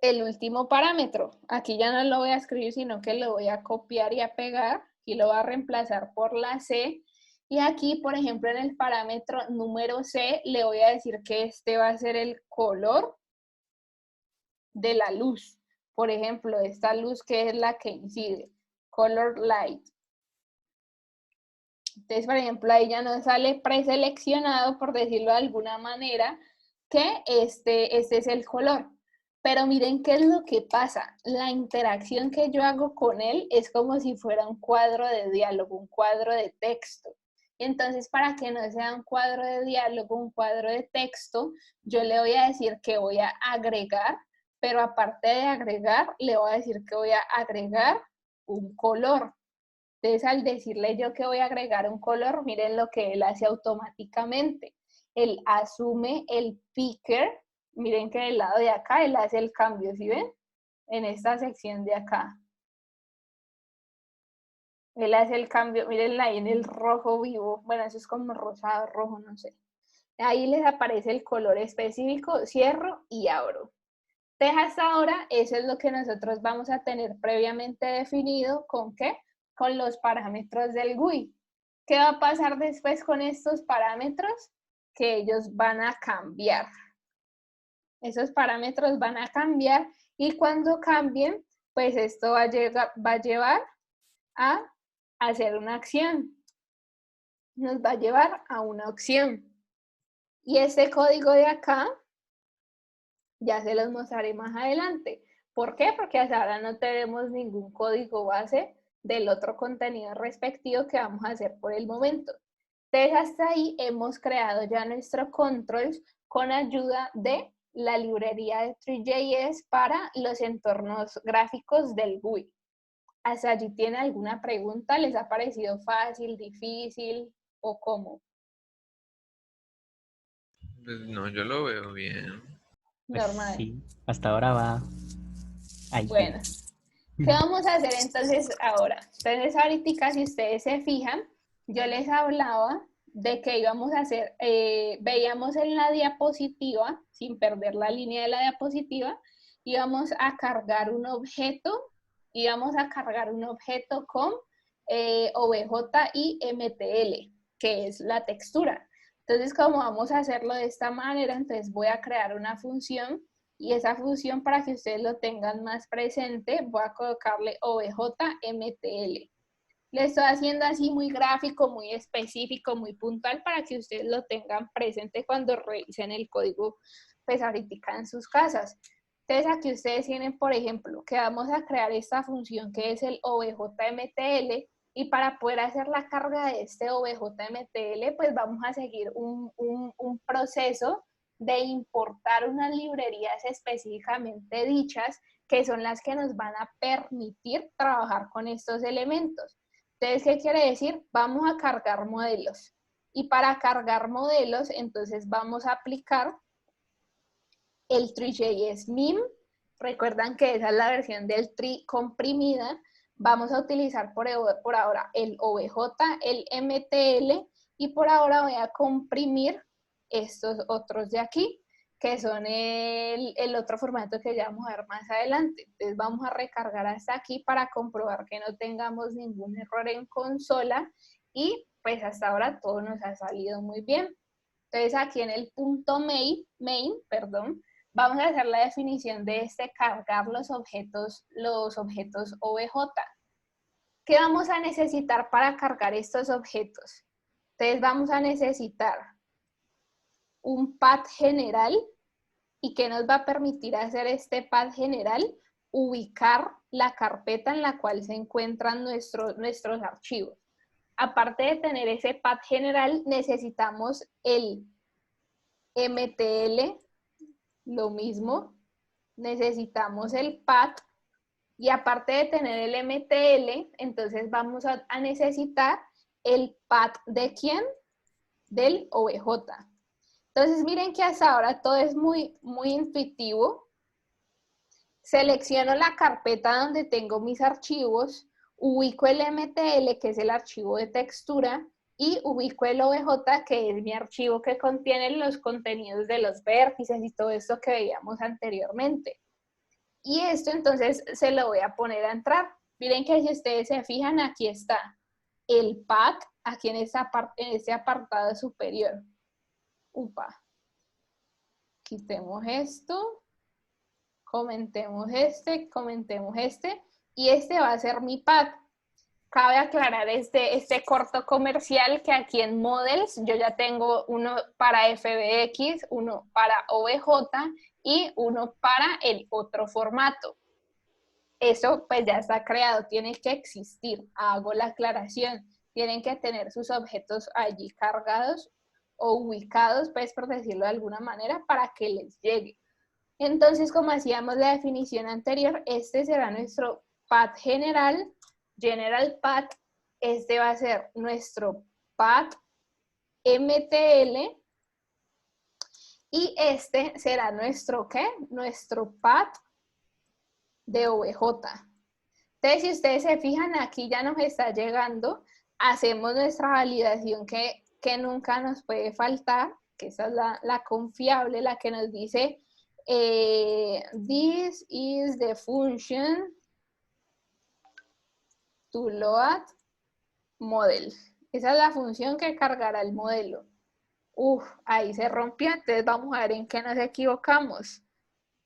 el último parámetro. Aquí ya no lo voy a escribir, sino que lo voy a copiar y a pegar. Y lo voy a reemplazar por la C. Y aquí, por ejemplo, en el parámetro número C, le voy a decir que este va a ser el color de la luz. Por ejemplo, esta luz que es la que incide, color light. Entonces, por ejemplo, ahí ya nos sale preseleccionado, por decirlo de alguna manera, que este es el color. Pero miren qué es lo que pasa. La interacción que yo hago con él es como si fuera un cuadro de diálogo, un cuadro de texto. Entonces, para que no sea un cuadro de diálogo, un cuadro de texto, yo le voy a decir que voy a agregar, pero aparte de agregar, le voy a decir que voy a agregar un color. Entonces, al decirle yo que voy a agregar un color, miren lo que él hace automáticamente. Él asume el picker. Miren que del lado de acá él hace el cambio, ¿sí ven? En esta sección de acá. Él hace el cambio, mírenla ahí en el rojo vivo. Bueno, eso es como rosado, rojo, no sé. Ahí les aparece el color específico, cierro y abro. Entonces hasta ahora eso es lo que nosotros vamos a tener previamente definido. ¿Con qué? Con los parámetros del GUI. ¿Qué va a pasar después con estos parámetros? Que ellos van a cambiar. Esos parámetros van a cambiar y cuando cambien, pues esto va a llevar a hacer una acción. Nos va a llevar a una opción. Y este código de acá ya se los mostraré más adelante. ¿Por qué? Porque hasta ahora no tenemos ningún código base del otro contenido respectivo que vamos a hacer por el momento. Entonces hasta ahí hemos creado ya nuestro controls con ayuda de la librería de Three.js para los entornos gráficos del GUI. ¿Hasta allí tiene alguna pregunta? ¿Les ha parecido fácil, difícil o cómo? Pues no, yo lo veo bien. Pues Normal. sí, hasta ahora va. Ahí. Bueno, ¿qué vamos a hacer entonces ahora? Entonces ahorita, si ustedes se fijan, yo les hablaba de que íbamos a hacer, veíamos en la diapositiva, sin perder la línea de la diapositiva, íbamos a cargar un objeto con obj y mtl, que es la textura. Entonces, como vamos a hacerlo de esta manera, entonces voy a crear una función y esa función, para que ustedes lo tengan más presente, voy a colocarle obj.mtl. Le estoy haciendo así muy gráfico, muy específico, muy puntual para que ustedes lo tengan presente cuando revisen el código, pues ahorita en sus casas. Entonces aquí ustedes tienen, por ejemplo, que vamos a crear esta función que es el obj.mtl y para poder hacer la carga de este obj.mtl, pues vamos a seguir un proceso de importar unas librerías específicamente dichas que son las que nos van a permitir trabajar con estos elementos. Entonces, ¿qué quiere decir? Vamos a cargar modelos. Y para cargar modelos, entonces vamos a aplicar el Three.js Mim. Recuerdan que esa es la versión del tree comprimida. Vamos a utilizar por ahora el obj, el mtl, y por ahora voy a comprimir estos otros de aquí. que son el otro formato que ya vamos a ver más adelante. Entonces vamos a recargar hasta aquí para comprobar que no tengamos ningún error en consola y pues hasta ahora todo nos ha salido muy bien. Entonces aquí en el punto main, vamos a hacer la definición de cargar los objetos OBJ. ¿Qué vamos a necesitar para cargar estos objetos? Entonces vamos a necesitar un path general. ¿Y qué nos va a permitir hacer este path general? Ubicar la carpeta en la cual se encuentran nuestros archivos. Aparte de tener ese path general, necesitamos el MTL, lo mismo. Necesitamos el path. Y aparte de tener el MTL, entonces vamos a necesitar el path ¿de quién? Del OBJ. Entonces miren que hasta ahora todo es muy intuitivo. Selecciono la carpeta donde tengo mis archivos, ubico el MTL, que es el archivo de textura, y ubico el OBJ, que es mi archivo que contiene los contenidos de los vértices y todo esto que veíamos anteriormente. Y esto entonces se lo voy a poner a entrar. Miren que si ustedes se fijan, aquí está el path, aquí en este apartado superior. Upa. Quitemos esto, comentemos este, y este va a ser mi path. Cabe aclarar este corto comercial que aquí en Models yo ya tengo uno para FBX, uno para OBJ y uno para el otro formato. Eso pues ya está creado, tiene que existir. Hago la aclaración, tienen que tener sus objetos allí cargados o ubicados, pues por decirlo de alguna manera, para que les llegue. Entonces, como hacíamos la definición anterior, este será nuestro path general path. Este va a ser nuestro path MTL. Y este será nuestro, ¿qué? Nuestro path de OBJ. Entonces, si ustedes se fijan, aquí ya nos está llegando. Hacemos nuestra validación que nunca nos puede faltar, que esa es la confiable, la que nos dice this is the function to load model. Esa es la función que cargará el modelo. Ahí se rompió, entonces vamos a ver en qué nos equivocamos.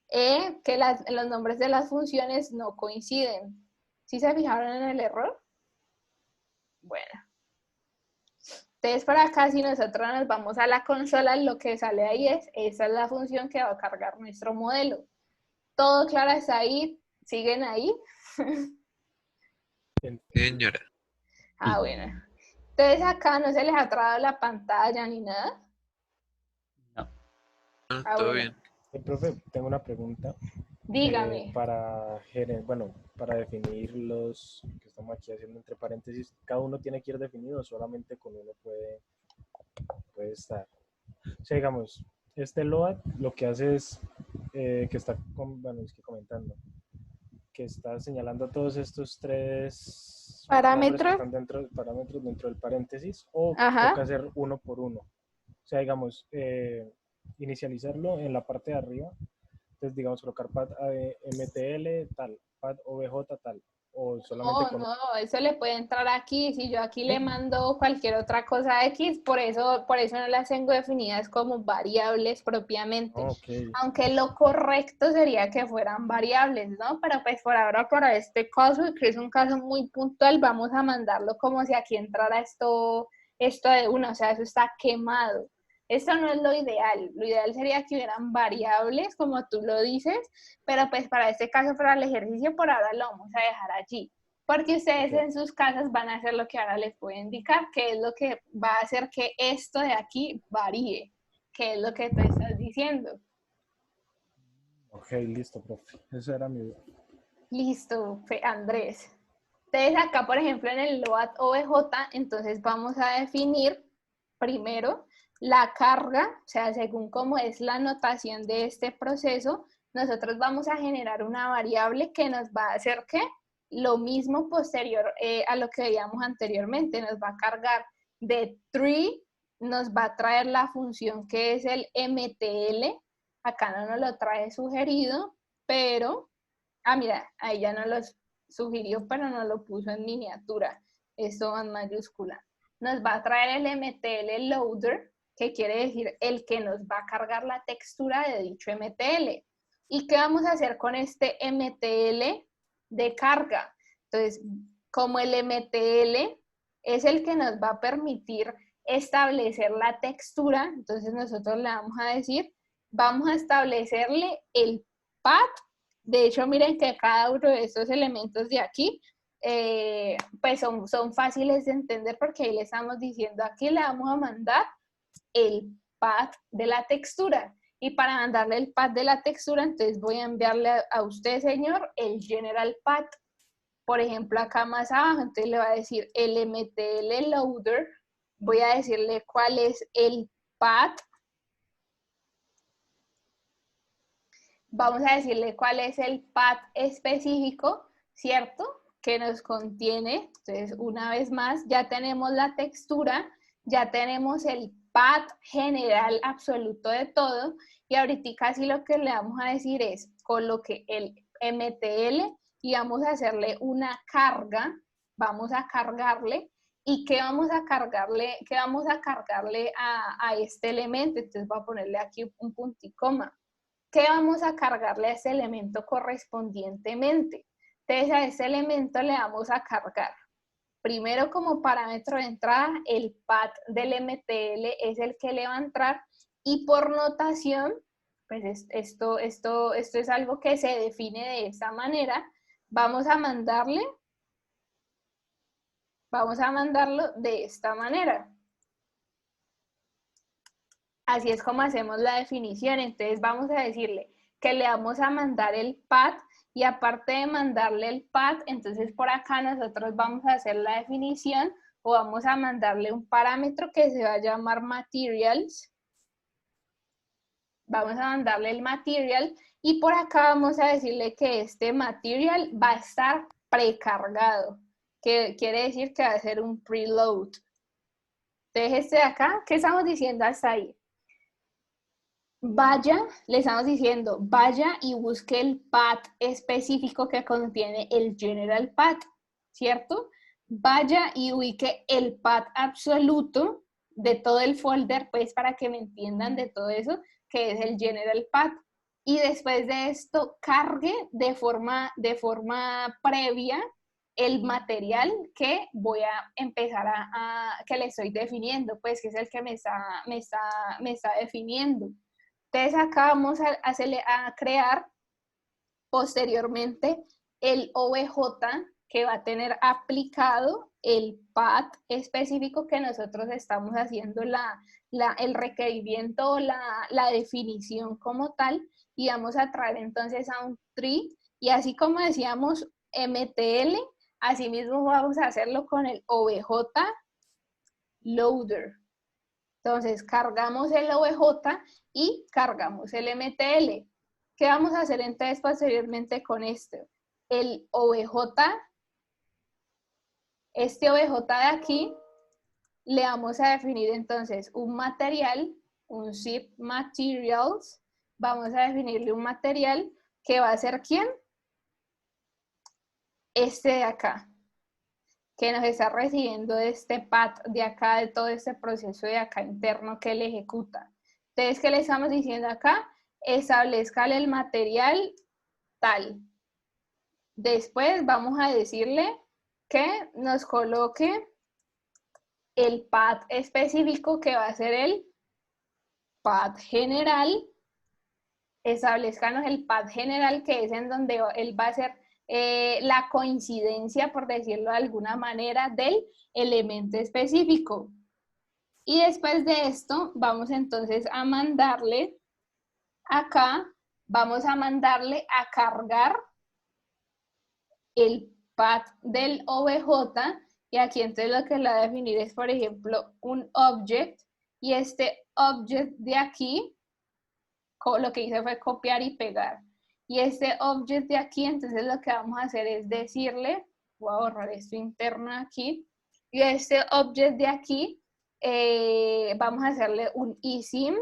Que los nombres de las funciones no coinciden. ¿Sí se fijaron en el error? Bueno. Entonces, por acá, si nosotros nos vamos a la consola, lo que sale ahí esa es la función que va a cargar nuestro modelo. ¿Todo claro está ahí? ¿Siguen ahí? Señora. Bueno. Entonces, acá no se les ha trabado la pantalla ni nada. No. Todo Bueno. bien. Profe, tengo una pregunta. Dígame. Para definir los que estamos aquí haciendo entre paréntesis, ¿cada uno tiene que ir definido o solamente con uno puede estar? O sea, digamos, este load lo que hace es que está comentando, que está señalando todos estos tres parámetros que están dentro del paréntesis, o Ajá. toca hacer uno por uno. O sea, digamos, inicializarlo en la parte de arriba. Entonces, digamos, colocar path MTL tal, path OBJ tal, o solamente No, eso le puede entrar aquí. Si yo aquí le mando cualquier otra cosa X, por eso no las tengo definidas como variables propiamente. Okay. Aunque lo correcto sería que fueran variables, ¿no? Pero pues por ahora, para este caso, que es un caso muy puntual, vamos a mandarlo como si aquí entrara esto de una, o sea, eso está quemado. Esto no es lo ideal sería que hubieran variables, como tú lo dices, pero pues para este caso, para el ejercicio, por ahora lo vamos a dejar allí, porque ustedes en sus casas van a hacer lo que ahora les voy a indicar, que es lo que va a hacer que esto de aquí varíe, que es lo que tú estás diciendo. Ok, listo, profe. Esa era mi duda. Listo, Andrés. Entonces acá, por ejemplo, en el load OBJ, entonces vamos a definir primero la carga, o sea, según cómo es la notación de este proceso, nosotros vamos a generar una variable que nos va a hacer que lo mismo posterior a lo que veíamos anteriormente, nos va a cargar de tree, nos va a traer la función que es el MTL, acá no nos lo trae sugerido, pero, mira, ahí ya nos lo sugirió, pero no lo puso en miniatura, esto va en mayúscula. Nos va a traer el MTL loader, que quiere decir el que nos va a cargar la textura de dicho MTL. ¿Y qué vamos a hacer con este MTL de carga? Entonces, como el MTL es el que nos va a permitir establecer la textura, entonces nosotros le vamos a decir, vamos a establecerle el path. De hecho, miren que cada uno de estos elementos de aquí, pues son fáciles de entender porque ahí le estamos diciendo, aquí le vamos a mandar el path de la textura. Y para mandarle el path de la textura, entonces voy a enviarle a usted, señor, el general path. Por ejemplo, acá más abajo, entonces le va a decir el MTL loader, voy a decirle cuál es el path. Vamos a decirle cuál es el path específico, ¿cierto? Que nos contiene. Entonces, una vez más, ya tenemos la textura, ya tenemos el path general absoluto de todo, y ahorita casi lo que le vamos a decir es coloque el MTL y vamos a hacerle una carga, vamos a cargarle. ¿Y qué vamos a cargarle? ¿Qué vamos a cargarle a este elemento? Entonces voy a ponerle aquí un punto y coma. ¿Qué vamos a cargarle a ese elemento correspondientemente? Entonces a ese elemento le vamos a cargar, primero como parámetro de entrada, el path del MTL es el que le va a entrar, y por notación, pues esto es algo que se define de esta manera, vamos a mandarlo de esta manera. Así es como hacemos la definición. Entonces vamos a decirle que le vamos a mandar el path, y aparte de mandarle el path, entonces por acá nosotros vamos a hacer la definición, o vamos a mandarle un parámetro que se va a llamar materials. Vamos a mandarle el material, y por acá vamos a decirle que este material va a estar precargado, que quiere decir que va a ser un preload. Entonces este de acá, ¿qué estamos diciendo hasta ahí? Vaya, le estamos diciendo, vaya y busque el path específico que contiene el general path, ¿cierto? Vaya y ubique el path absoluto de todo el folder, pues para que me entiendan de todo eso, que es el general path. Y después de esto, cargue de forma previa el material que voy a empezar que le estoy definiendo, pues que es el que me está definiendo. Entonces acá vamos a crear posteriormente el OBJ que va a tener aplicado el path específico que nosotros estamos haciendo el requerimiento o la definición como tal, y vamos a traer entonces a un tree, y así como decíamos MTL, así mismo vamos a hacerlo con el OBJ loader. Entonces, cargamos el OBJ y cargamos el MTL. ¿Qué vamos a hacer entonces posteriormente con esto? El OBJ, este OBJ de aquí, le vamos a definir entonces un material, un zip materials. Vamos a definirle un material que va a ser ¿quién? Este de acá, que nos está recibiendo este path de acá, de todo este proceso de acá interno que él ejecuta. Entonces, ¿qué le estamos diciendo acá? Establezcale el material tal. Después vamos a decirle que nos coloque el path específico que va a ser el path general. Establezcanos el path general, que es en donde él va a hacer la coincidencia, por decirlo de alguna manera, del elemento específico. Y después de esto, vamos entonces a mandarle acá, vamos a mandarle a cargar el path del OBJ, y aquí entonces lo que le va a definir es, por ejemplo, un object, y este object de aquí, lo que hice fue copiar y pegar. Y este object de aquí, entonces lo que vamos a hacer es decirle, voy a borrar esto interno aquí, y este object de aquí, vamos a hacerle un eSIM,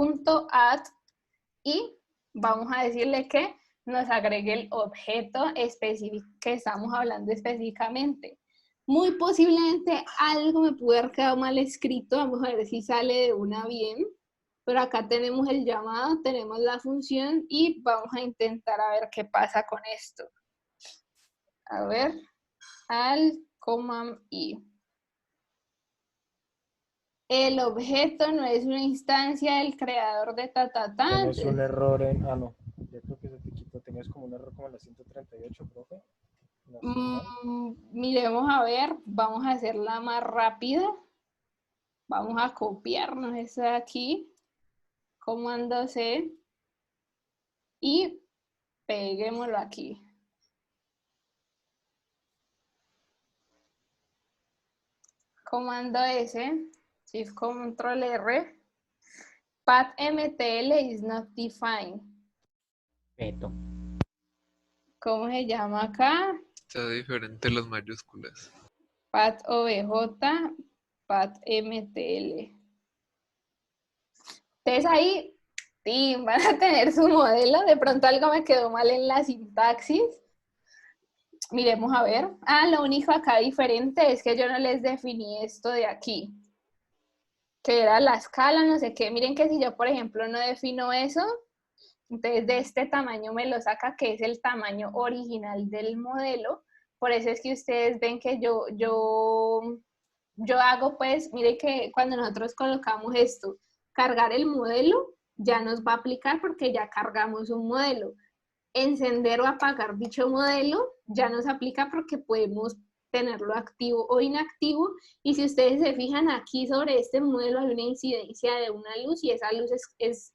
.add y vamos a decirle que nos agregue el objeto específico que estamos hablando específicamente. Muy posiblemente algo me pudo haber quedado mal escrito, vamos a ver si sale de una bien, pero acá tenemos el llamado, tenemos la función y vamos a intentar a ver qué pasa con esto. A ver, al command i. El objeto no es una instancia del creador de tatatán. Tienes un error en... Ah, no. Yo creo que se te quitó. Tenías como un error como en la 138, profe. No estoy mal. Miremos a ver, vamos a hacerla más rápida. Vamos a copiarnos esa de aquí. Comando C. Y peguémoslo aquí. Comando S. Shift Control R. Path MTL is not defined. Perfecto. ¿Cómo se llama acá? Está diferente las mayúsculas. Path OBJ, Path MTL. Entonces ahí van a tener su modelo. De pronto algo me quedó mal en la sintaxis. Miremos a ver. Lo único acá diferente es que yo no les definí esto de aquí. Que era la escala, no sé qué. Miren que si yo, por ejemplo, no defino eso, entonces de este tamaño me lo saca, que es el tamaño original del modelo. Por eso es que ustedes ven que yo hago, pues, miren que cuando nosotros colocamos esto, cargar el modelo, ya nos va a aplicar porque ya cargamos un modelo. Encender o apagar dicho modelo, ya nos aplica porque podemos tenerlo activo o inactivo, y si ustedes se fijan aquí sobre este modelo hay una incidencia de una luz y esa luz es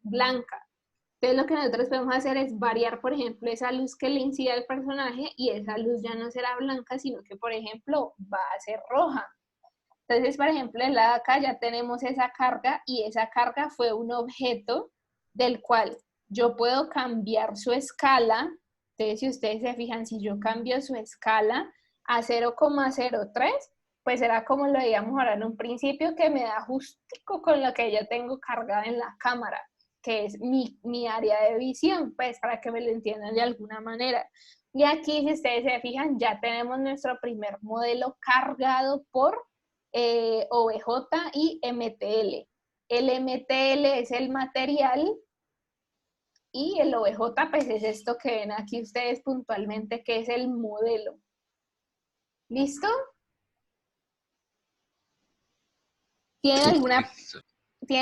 blanca. Entonces lo que nosotros podemos hacer es variar, por ejemplo, esa luz que le incide al personaje y esa luz ya no será blanca, sino que, por ejemplo, va a ser roja. Entonces, por ejemplo, en la de acá ya tenemos esa carga y esa carga fue un objeto del cual yo puedo cambiar su escala. Entonces, si ustedes se fijan, si yo cambio su escala a 0,03, pues será como lo veíamos ahora en un principio, que me da justico con lo que yo tengo cargada en la cámara, que es mi área de visión, pues para que me lo entiendan de alguna manera. Y aquí, si ustedes se fijan, ya tenemos nuestro primer modelo cargado por OBJ y MTL. El MTL es el material y el OBJ pues es esto que ven aquí ustedes puntualmente, que es el modelo. ¿Listo? ¿Tienen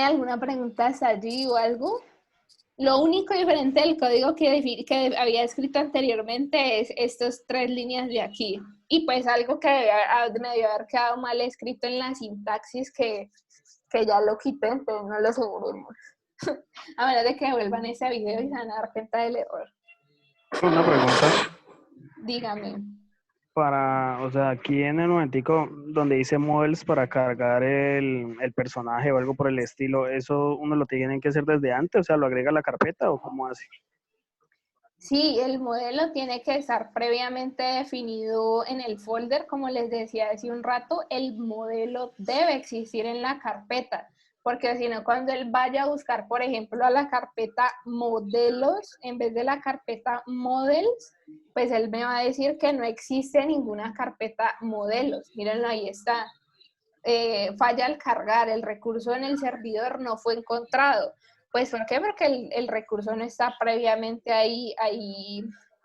alguna pregunta hasta allí o algo? Lo único diferente del código que había escrito anteriormente es estas 3 líneas de aquí. Y pues algo que me debió haber quedado mal escrito en la sintaxis que ya lo quité, entonces no lo aseguremos. A menos de que vuelvan ese video y se van a dar cuenta del error. Una pregunta. Dígame. O sea, aquí en el momentico donde dice models para cargar el personaje o algo por el estilo, ¿eso uno lo tiene que hacer desde antes? O sea, ¿lo agrega a la carpeta o cómo hace? Sí, el modelo tiene que estar previamente definido en el folder. Como les decía hace un rato, el modelo debe existir en la carpeta, porque si no, cuando él vaya a buscar, por ejemplo, a la carpeta modelos, en vez de la carpeta models, pues él me va a decir que no existe ninguna carpeta modelos. Mírenlo, ahí está. Falla al cargar, el recurso en el servidor no fue encontrado. Pues, ¿por qué? Porque el recurso no está previamente ahí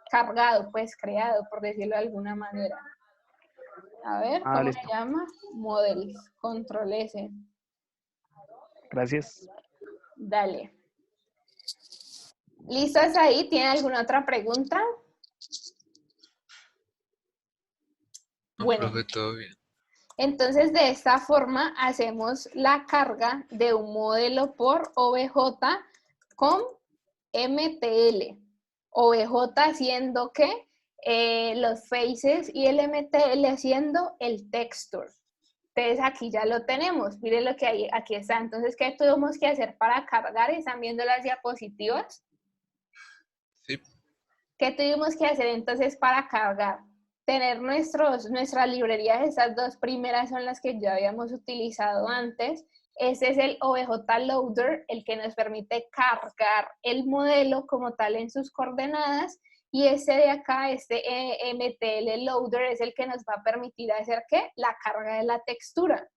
cargado, pues creado, por decirlo de alguna manera. A ver, ¿cómo listo. se llama? Models, control S. Gracias. Dale. ¿Listos ahí? ¿Tienen alguna otra pregunta? No, Bueno. profe, todo bien. Entonces, de esta forma hacemos la carga de un modelo por OBJ con MTL. OBJ haciendo que los faces y el MTL haciendo el texture. Entonces, aquí ya lo tenemos. Miren lo que hay, aquí está. Entonces, ¿qué tuvimos que hacer para cargar? ¿Están viendo las diapositivas? Sí. ¿Qué tuvimos que hacer entonces para cargar? Tener nuestras librerías, estas 2 primeras son las que ya habíamos utilizado antes, Ese es el OBJ Loader, el que nos permite cargar el modelo como tal en sus coordenadas, y este de acá, este MTL Loader, es el que nos va a permitir hacer ¿qué? La carga de la textura.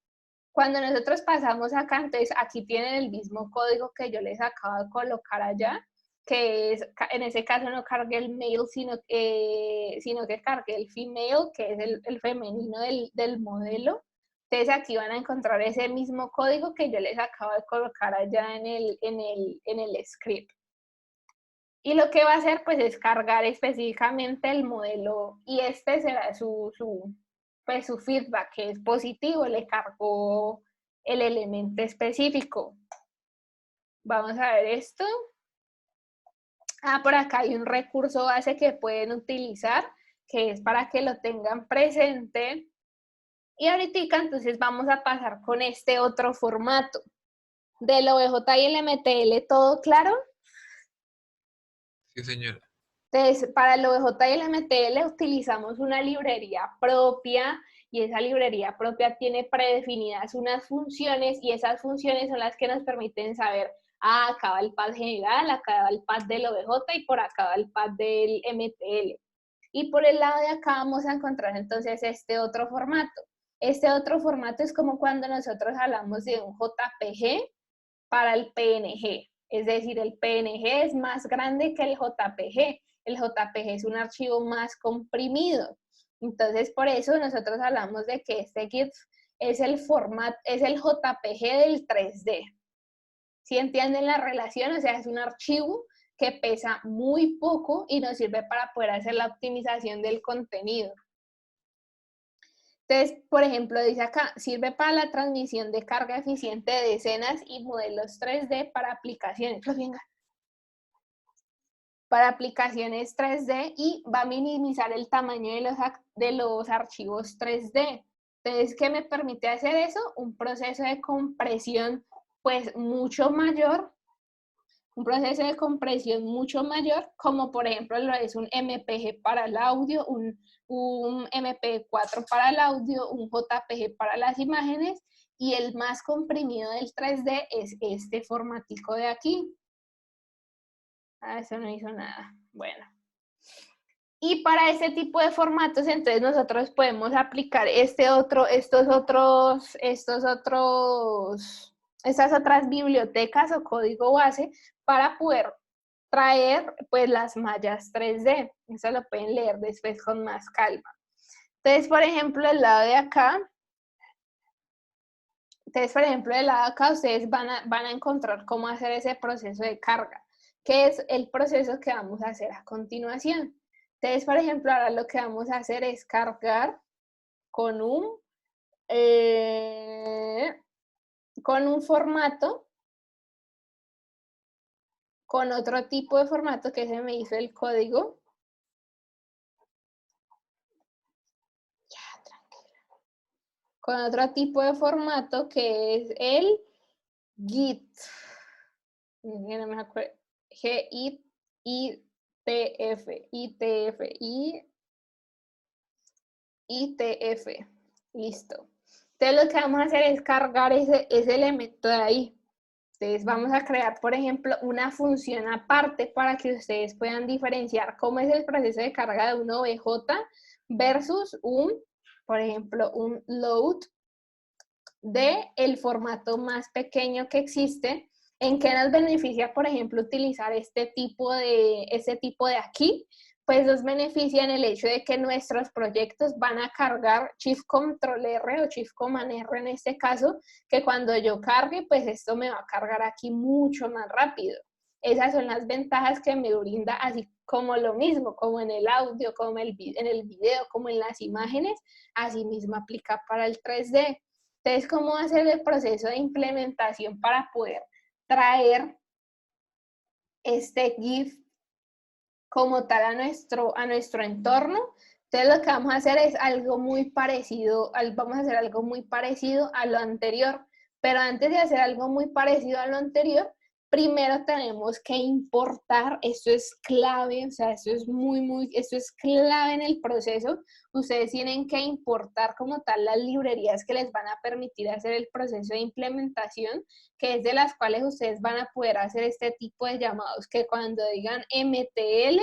Cuando nosotros pasamos acá, entonces aquí tienen el mismo código que yo les acabo de colocar allá, que es, en ese caso no cargue el male, sino que cargue el female, que es el femenino del modelo. Entonces aquí van a encontrar ese mismo código que yo les acabo de colocar allá en el script. Y lo que va a hacer pues es cargar específicamente el modelo, y este será su feedback, que es positivo, le cargó el elemento específico. Vamos a ver esto. Por acá hay un recurso base que pueden utilizar, que es para que lo tengan presente. Y ahorita entonces vamos a pasar con este otro formato. Del OBJ y el MTL, ¿todo claro? Sí, señora. Entonces, para el OBJ y el MTL utilizamos una librería propia, y esa librería propia tiene predefinidas unas funciones, y esas funciones son las que nos permiten saber, acá va el path general, acá va el path del OBJ y por acá va el path del MTL. Y por el lado de acá vamos a encontrar entonces este otro formato. Este otro formato es como cuando nosotros hablamos de un JPG para el PNG. Es decir, el PNG es más grande que el JPG. El JPG es un archivo más comprimido. Entonces, por eso nosotros hablamos de que este GIF es el JPG del 3D. ¿Sí entienden la relación? O sea, es un archivo que pesa muy poco y nos sirve para poder hacer la optimización del contenido. Entonces, por ejemplo, dice acá, sirve para la transmisión de carga eficiente de escenas y modelos 3D para aplicaciones. Para aplicaciones 3D, y va a minimizar el tamaño de los archivos 3D. Entonces, ¿qué me permite hacer eso? Un proceso de compresión pues mucho mayor, como por ejemplo lo es un MPG para el audio, un MP4 para el audio, un JPG para las imágenes, y el más comprimido del 3D es este formatico de aquí. Eso no hizo nada. Bueno. Y para este tipo de formatos, entonces nosotros podemos aplicar estas otras bibliotecas o código base para poder traer pues las mallas 3D. Eso lo pueden leer después con más calma. Entonces, por ejemplo, del lado de acá, ustedes van a encontrar cómo hacer ese proceso de carga, que es el proceso que vamos a hacer a continuación. Entonces, por ejemplo, ahora lo que vamos a hacer es cargar con un formato, con otro tipo de formato que se me hizo el código. Con otro tipo de formato que es el GIT. No me acuerdo. ITF. Listo. Entonces lo que vamos a hacer es cargar ese elemento de ahí. Entonces vamos a crear, por ejemplo, una función aparte para que ustedes puedan diferenciar cómo es el proceso de carga de un OBJ versus por ejemplo, un load de el formato más pequeño que existe. ¿En qué nos beneficia, por ejemplo, utilizar este tipo de aquí? Pues nos beneficia en el hecho de que nuestros proyectos van a cargar Shift Control R o Shift Command R en este caso, que cuando yo cargue, pues esto me va a cargar aquí mucho más rápido. Esas son las ventajas que me brinda, así como lo mismo, como en el audio, como en el video, como en las imágenes, así mismo aplica para el 3D. Entonces, ¿cómo hacer el proceso de implementación para poder traer este GIF como tal a nuestro entorno? Entonces, lo que vamos a hacer es algo muy parecido, vamos a hacer algo muy parecido a lo anterior, pero antes de hacer algo muy parecido a lo anterior, primero tenemos que importar, esto es clave, o sea, esto es clave en el proceso. Ustedes tienen que importar como tal las librerías que les van a permitir hacer el proceso de implementación, que es de las cuales ustedes van a poder hacer este tipo de llamados, que cuando digan MTL,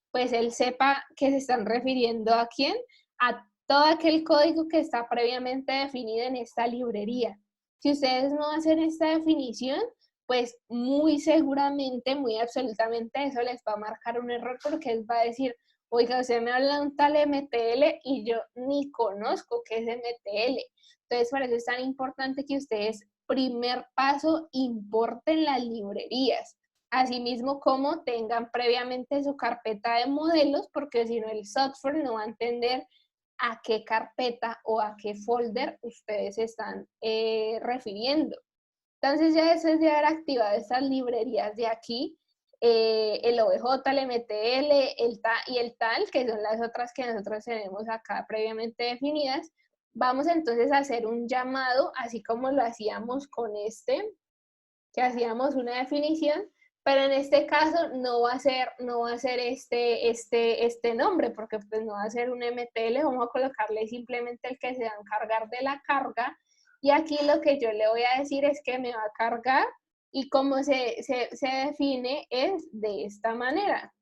pues él sepa que se están refiriendo a quién, a todo aquel código que está previamente definido en esta librería. Si ustedes no hacen esta definición, pues muy seguramente, muy absolutamente eso les va a marcar un error porque él va a decir, oiga, usted me habla de un tal MTL y yo ni conozco qué es MTL. Entonces, por eso es tan importante que ustedes, primer paso, importen las librerías. Asimismo, como tengan previamente su carpeta de modelos, porque si no el software no va a entender a qué carpeta o a qué folder ustedes están refiriendo. Entonces ya después de haber activado estas librerías de aquí, el OBJ, el MTL, el TA y el TAL, que son las otras que nosotros tenemos acá previamente definidas, vamos entonces a hacer un llamado, así como lo hacíamos con este, que hacíamos una definición, pero en este caso no va a ser este nombre, porque pues no va a ser un MTL, vamos a colocarle simplemente el que se va a encargar de la carga, y aquí lo que yo le voy a decir es que me va a cargar, y cómo se define es de esta manera.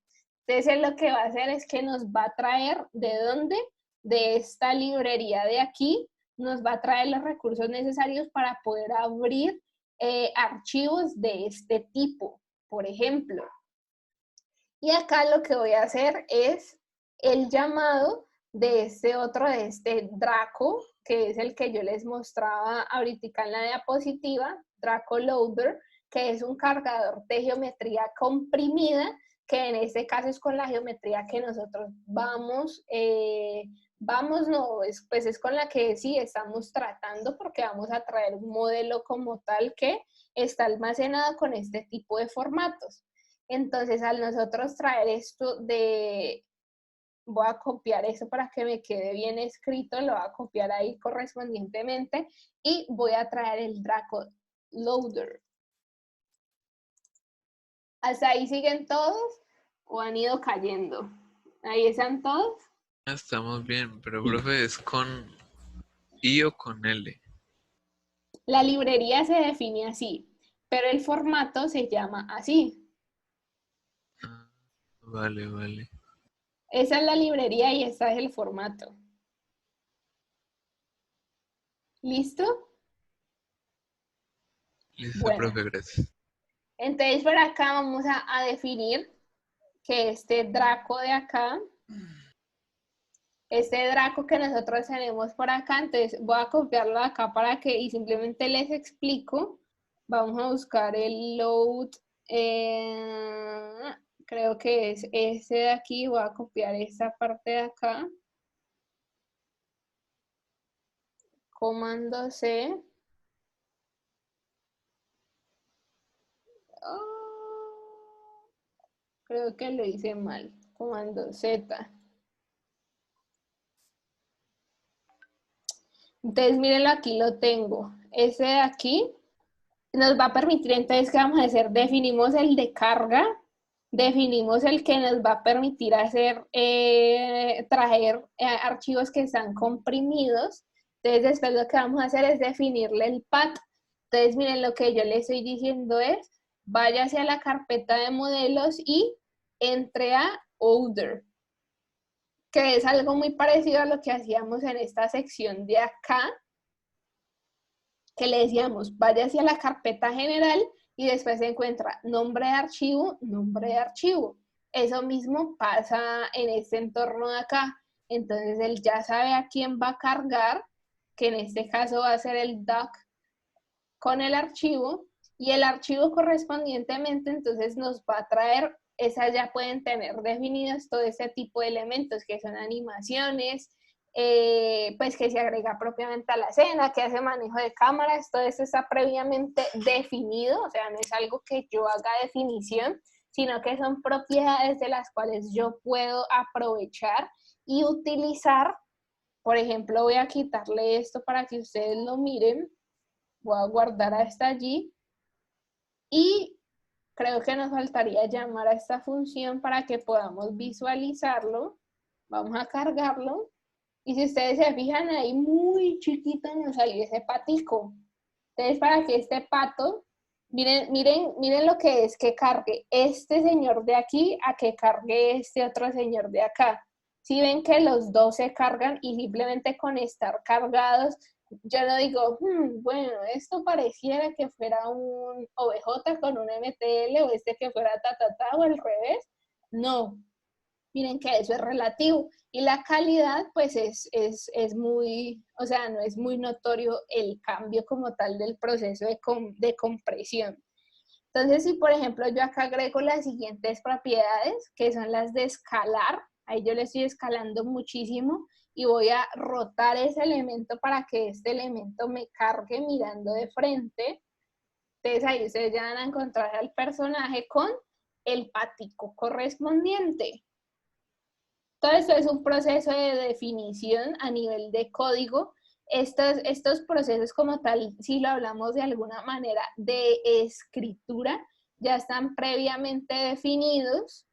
Entonces lo que va a hacer es que nos va a traer, ¿de dónde? De esta librería de aquí, nos va a traer los recursos necesarios para poder abrir archivos de este tipo, por ejemplo. Y acá lo que voy a hacer es el llamado de este otro, de este Draco, que es el que yo les mostraba ahorita en la diapositiva, Draco Loader, que es un cargador de geometría comprimida, que en este caso es con la geometría que nosotros pues es con la que sí estamos tratando, porque vamos a traer un modelo como tal que está almacenado con este tipo de formatos. Entonces, al nosotros traer esto voy a copiar eso para que me quede bien escrito, lo voy a copiar ahí correspondientemente y voy a traer el Draco Loader. ¿Hasta ahí siguen todos o han ido cayendo? ¿Ahí están todos? Estamos bien, pero profe, ¿es con I o con L? La librería se define así, pero el formato se llama así. Ah, vale, vale. Esa es la librería y este es el formato. ¿Listo? Listo, Bueno, profe, gracias. entonces por acá vamos a definir que este Draco de acá, este Draco que nosotros tenemos por acá, entonces voy a copiarlo de acá para que, y simplemente les explico. Vamos a buscar el load, creo que es este de aquí, voy a copiar esta parte de acá. Comando C. Oh, creo que lo hice mal. Comando Z. Entonces, mírenlo, aquí lo tengo. Ese de aquí nos va a permitir, entonces, ¿qué vamos a hacer? Definimos el de carga, definimos el que nos va a permitir hacer, traer archivos que están comprimidos. Entonces, después lo que vamos a hacer es definirle el path. Entonces, miren, lo que yo le estoy diciendo es, vaya hacia la carpeta de modelos y entre a Other, que es algo muy parecido a lo que hacíamos en esta sección de acá, que le decíamos, vaya hacia la carpeta general y después se encuentra nombre de archivo, nombre de archivo. Eso mismo pasa en este entorno de acá. Entonces él ya sabe a quién va a cargar, que en este caso va a ser el doc con el archivo, y el archivo correspondientemente entonces nos va a traer, esas ya pueden tener definidos todo ese tipo de elementos que son animaciones, pues que se agrega propiamente a la escena, que hace manejo de cámaras, todo eso está previamente definido, o sea, no es algo que yo haga definición, sino que son propiedades de las cuales yo puedo aprovechar y utilizar. Por ejemplo, voy a quitarle esto para que ustedes lo miren. Voy a guardar hasta allí. Y creo que nos faltaría llamar a esta función para que podamos visualizarlo. Vamos a cargarlo. Y si ustedes se fijan ahí, muy chiquito nos salió ese patico. Entonces, para que este pato, miren lo que es que cargue este señor de aquí a que cargue este otro señor de acá. Si ven que los dos se cargan y simplemente con estar cargados, yo no digo, bueno, esto pareciera que fuera un OBJ con un MTL o este que fuera o al revés. No, miren que eso es relativo. Y la calidad, pues es muy, o sea, no es muy notorio el cambio como tal del proceso de compresión. Entonces, si por ejemplo yo acá agrego las siguientes propiedades, que son las de escalar, ahí yo le estoy escalando muchísimo y voy a rotar ese elemento para que este elemento me cargue mirando de frente. Entonces ahí ustedes ya van a encontrar al personaje con el patico correspondiente. Todo eso es un proceso de definición a nivel de código. Estos procesos como tal, si lo hablamos de alguna manera de escritura, ya están previamente definidos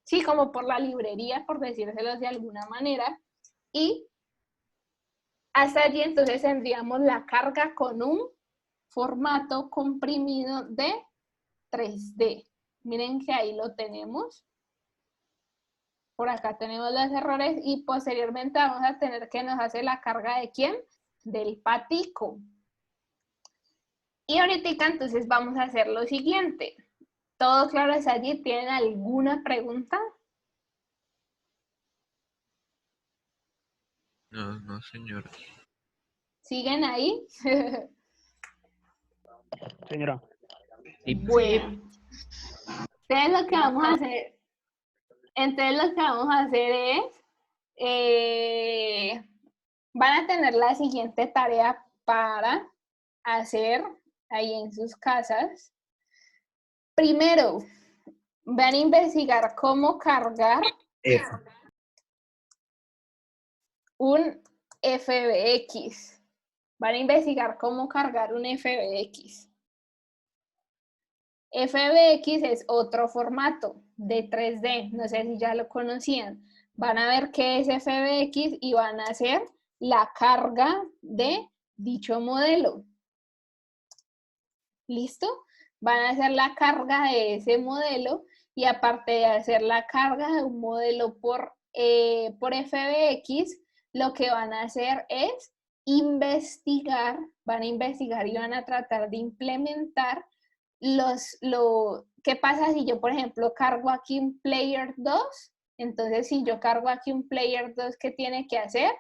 sí, como por la librería, por decírselos de alguna manera. Y hasta allí entonces tendríamos la carga con un formato comprimido de 3D. Miren que ahí lo tenemos. Por acá tenemos los errores y posteriormente vamos a tener que nos hace la carga de ¿quién? Del patico. Y ahorita entonces vamos a hacer lo siguiente. ¿Todo claro es allí? ¿Tienen alguna pregunta? No, no, señora. ¿Siguen ahí? Señora. Sí. Bueno. Entonces lo que vamos a hacer, es, van a tener la siguiente tarea para hacer ahí en sus casas. Primero, van a investigar cómo cargar un FBX. Van a investigar cómo cargar un FBX. FBX es otro formato de 3D, no sé si ya lo conocían. Van a ver qué es FBX y van a hacer la carga de dicho modelo. ¿Listo? Van a hacer la carga de ese modelo y aparte de hacer la carga de un modelo por FBX, lo que van a hacer es investigar, van a investigar y van a tratar de implementar ¿qué pasa si yo, por ejemplo, cargo aquí un player 2? Entonces, si yo cargo aquí un player 2, ¿qué tiene que hacer?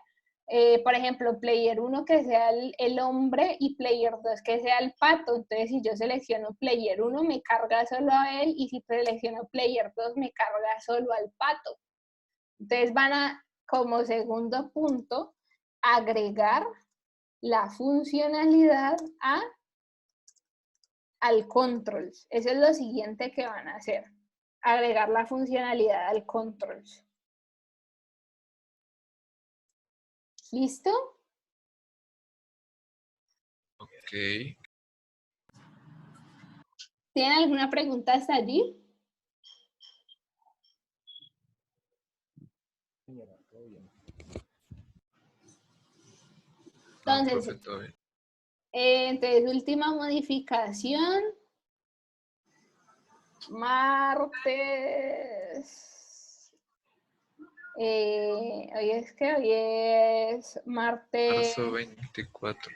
Por ejemplo, player 1 que sea el hombre y player 2 que sea el pato. Entonces, si yo selecciono player 1, me carga solo a él, y si selecciono player 2, me carga solo al pato. Entonces, van a, como segundo punto, agregar la funcionalidad al controls. Eso es lo siguiente que van a hacer. Agregar la funcionalidad al controls. ¿Listo? Ok. ¿Tienen alguna pregunta hasta allí? Señora, todo bien. No, Entonces, profe, todo bien. entonces, última modificación. Martes. Hoy es martes. Marzo 24.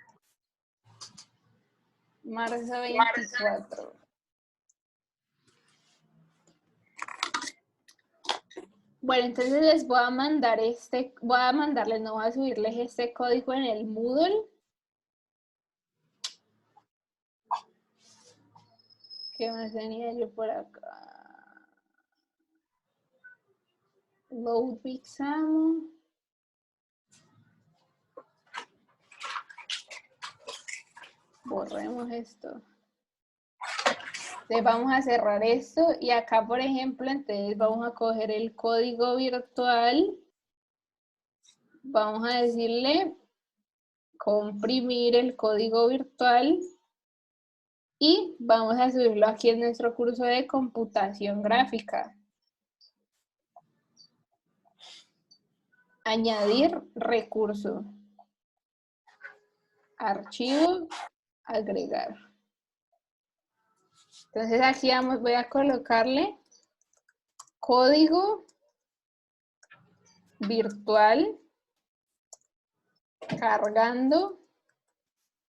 Marzo 24. Bueno, entonces les voy a mandar no voy a subirles este código en el Moodle. ¿Qué más tenía yo por acá? Load Pixamo. Borremos esto. Entonces vamos a cerrar esto y acá, por ejemplo, entonces vamos a coger el código virtual. Vamos a decirle comprimir el código virtual y vamos a subirlo aquí en nuestro curso de computación gráfica. Añadir recurso. Archivo, agregar. Entonces aquí voy a colocarle código virtual cargando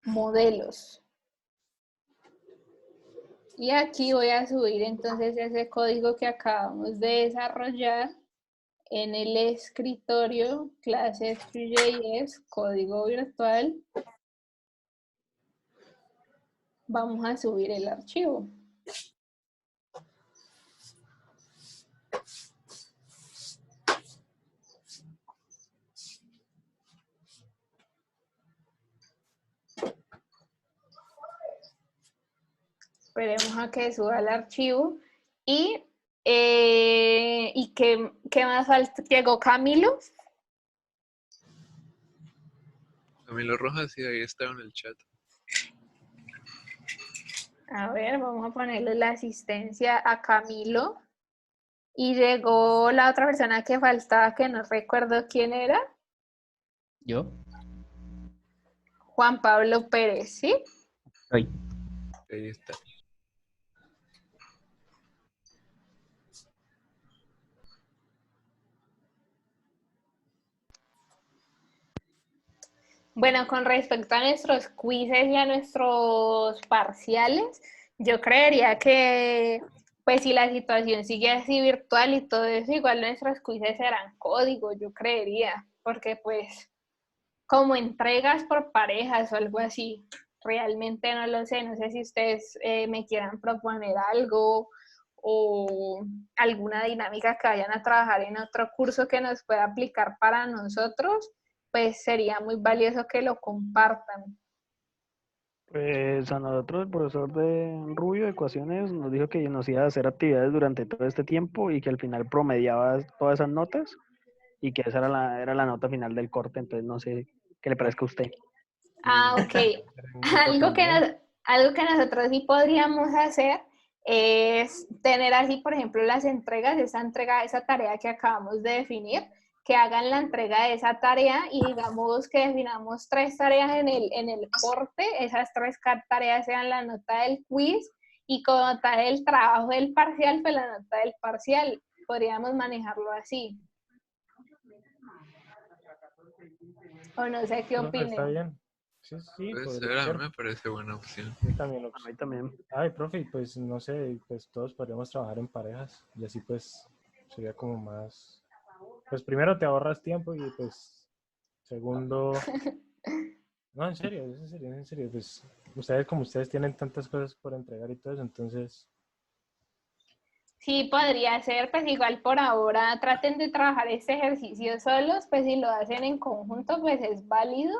modelos. Y aquí voy a subir entonces ese código que acabamos de desarrollar en el escritorio clases Vue.js, código virtual. Vamos a subir el archivo. Esperemos a que suba el archivo. ¿Y qué más falta? ¿Llegó Camilo? Camilo Rojas, sí, ahí estaba en el chat. A ver, vamos a ponerle la asistencia a Camilo. Y llegó la otra persona que faltaba, que no recuerdo quién era. ¿Yo? Juan Pablo Pérez, ¿sí? Soy. Ahí está. Bueno, con respecto a nuestros quizzes y a nuestros parciales, yo creería que, pues si la situación sigue así virtual y todo eso, igual nuestros quizzes serán código, yo creería, porque pues como entregas por parejas o algo así, realmente no lo sé, no sé si ustedes me quieran proponer algo o alguna dinámica que vayan a trabajar en otro curso que nos pueda aplicar para nosotros, pues sería muy valioso que lo compartan. Pues a nosotros el profesor de Rubio de Ecuaciones nos dijo que nos iba a hacer actividades durante todo este tiempo y que al final promediaba todas esas notas y que esa era la nota final del corte, entonces no sé qué le parezca a usted. Ah, ok. Algo que, algo que nosotros sí podríamos hacer es tener así, por ejemplo, las entregas, esa tarea que acabamos de definir, que hagan la entrega de esa tarea y digamos que definamos 3 tareas en el corte, esas 3 tareas sean la nota del quiz y como tal el trabajo del parcial, pues la nota del parcial. Podríamos manejarlo así. O no sé qué No, está opinen. bien. Sí, sí, Puede podría ser, a ser. mí me parece buena opción. Yo también A mí también. Ay, profe, pues no sé, pues todos podríamos trabajar en parejas y así pues sería como más, pues primero te ahorras tiempo y pues segundo, no, en serio, pues ustedes como ustedes tienen tantas cosas por entregar y todo eso, entonces, Sí, podría ser, pues igual por ahora traten de trabajar este ejercicio solos, pues si lo hacen en conjunto, pues es válido,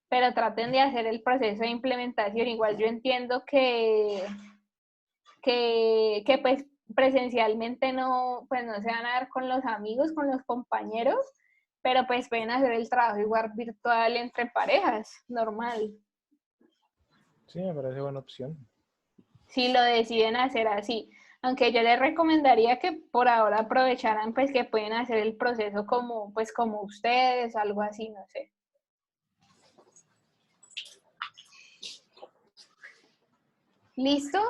pero traten de hacer el proceso de implementación. Igual yo entiendo que pues presencialmente no, pues no se van a ver con los amigos, con los compañeros, pero pues pueden hacer el trabajo igual virtual entre parejas, normal, sí, me parece buena opción. si lo deciden hacer así. Aunque yo les recomendaría que por ahora aprovecharan pues que pueden hacer el proceso como pues como ustedes, algo así, no sé. ¿Listo?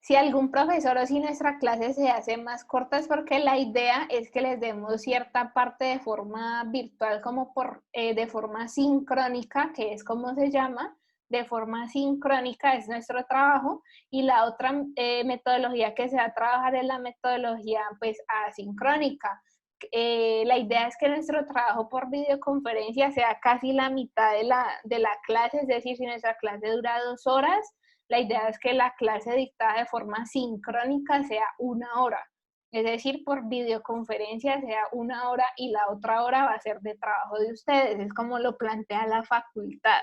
Si algún profesor o si nuestra clase se hace más corta es porque la idea es que les demos cierta parte de forma virtual como de forma sincrónica, que es como se llama, de forma sincrónica es nuestro trabajo y la otra metodología que se va a trabajar es la metodología pues asincrónica. La idea es que nuestro trabajo por videoconferencia sea casi la mitad de la clase, es decir, si nuestra clase dura 2 horas, la idea es que la clase dictada de forma sincrónica sea 1 hora. Es decir, por videoconferencia sea 1 hora y la otra hora va a ser de trabajo de ustedes. Es como lo plantea la facultad.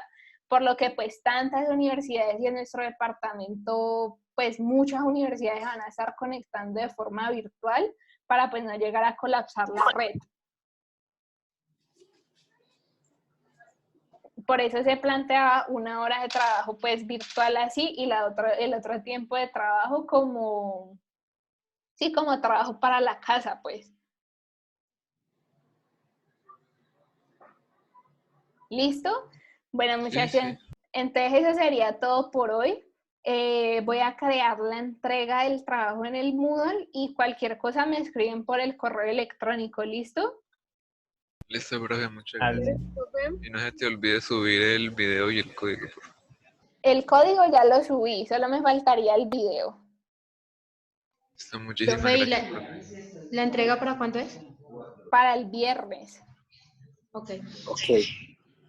Por lo que pues tantas universidades y en nuestro departamento, pues muchas universidades van a estar conectando de forma virtual para pues no llegar a colapsar la red. por eso se planteaba una hora de trabajo pues virtual así y el otro tiempo de trabajo como, sí, como trabajo para la casa pues. ¿Listo? Bueno, muchachos, sí. entonces eso sería todo por hoy. Voy a crear la entrega del trabajo en el Moodle y cualquier cosa me escriben por el correo electrónico, ¿listo? Listo, profe, muchas Dale. gracias. Y no se te olvide subir el video y el código, por favor. El código ya lo subí, solo me faltaría el video. Listo, muchísimas Profe, ¿y gracias, profe. la entrega para cuándo es? Para el viernes. Ok.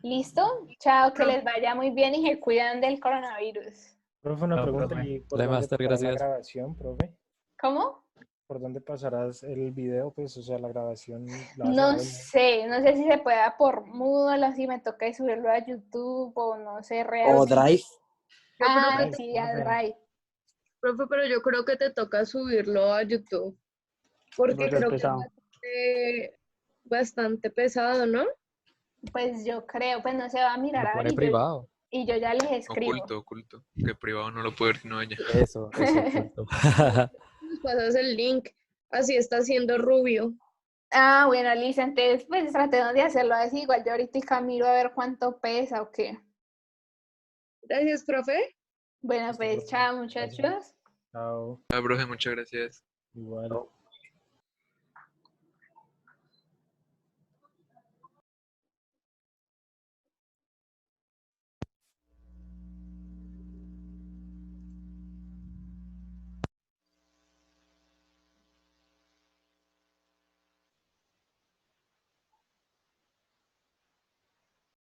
¿Listo? Chao, que les vaya muy bien y se cuidan del coronavirus. Profe, una No, pregunta, profe. ¿y por Hola, dónde Master, pasará la gracias. grabación, profe? ¿Cómo? ¿Por dónde pasarás el video? Pues, o sea, la grabación la vas a No dejar sé si se pueda por Moodle o si me toca subirlo a YouTube o no sé O realmente. Drive. Yo creo Ah, que, sí, a profe. Drive. profe, pero yo creo que te toca subirlo a YouTube, porque Porque es creo que pesado. es bastante pesado, ¿no? Pues yo creo, pues no se va a mirar Lo a ver pone privado. y yo ya les escribo. Oculto, oculto. Que privado no lo puede ver sino ella. Eso, oculto. Nos pasas el link, así está haciendo Rubio. Ah, bueno, Lisa, entonces pues tratemos de hacerlo así, igual yo ahorita miro a ver cuánto pesa o qué. Gracias, profe. Bueno, Listo, pues profe. chao Gracias. muchachos. Chao. Ah, profe, muchas gracias. Igual.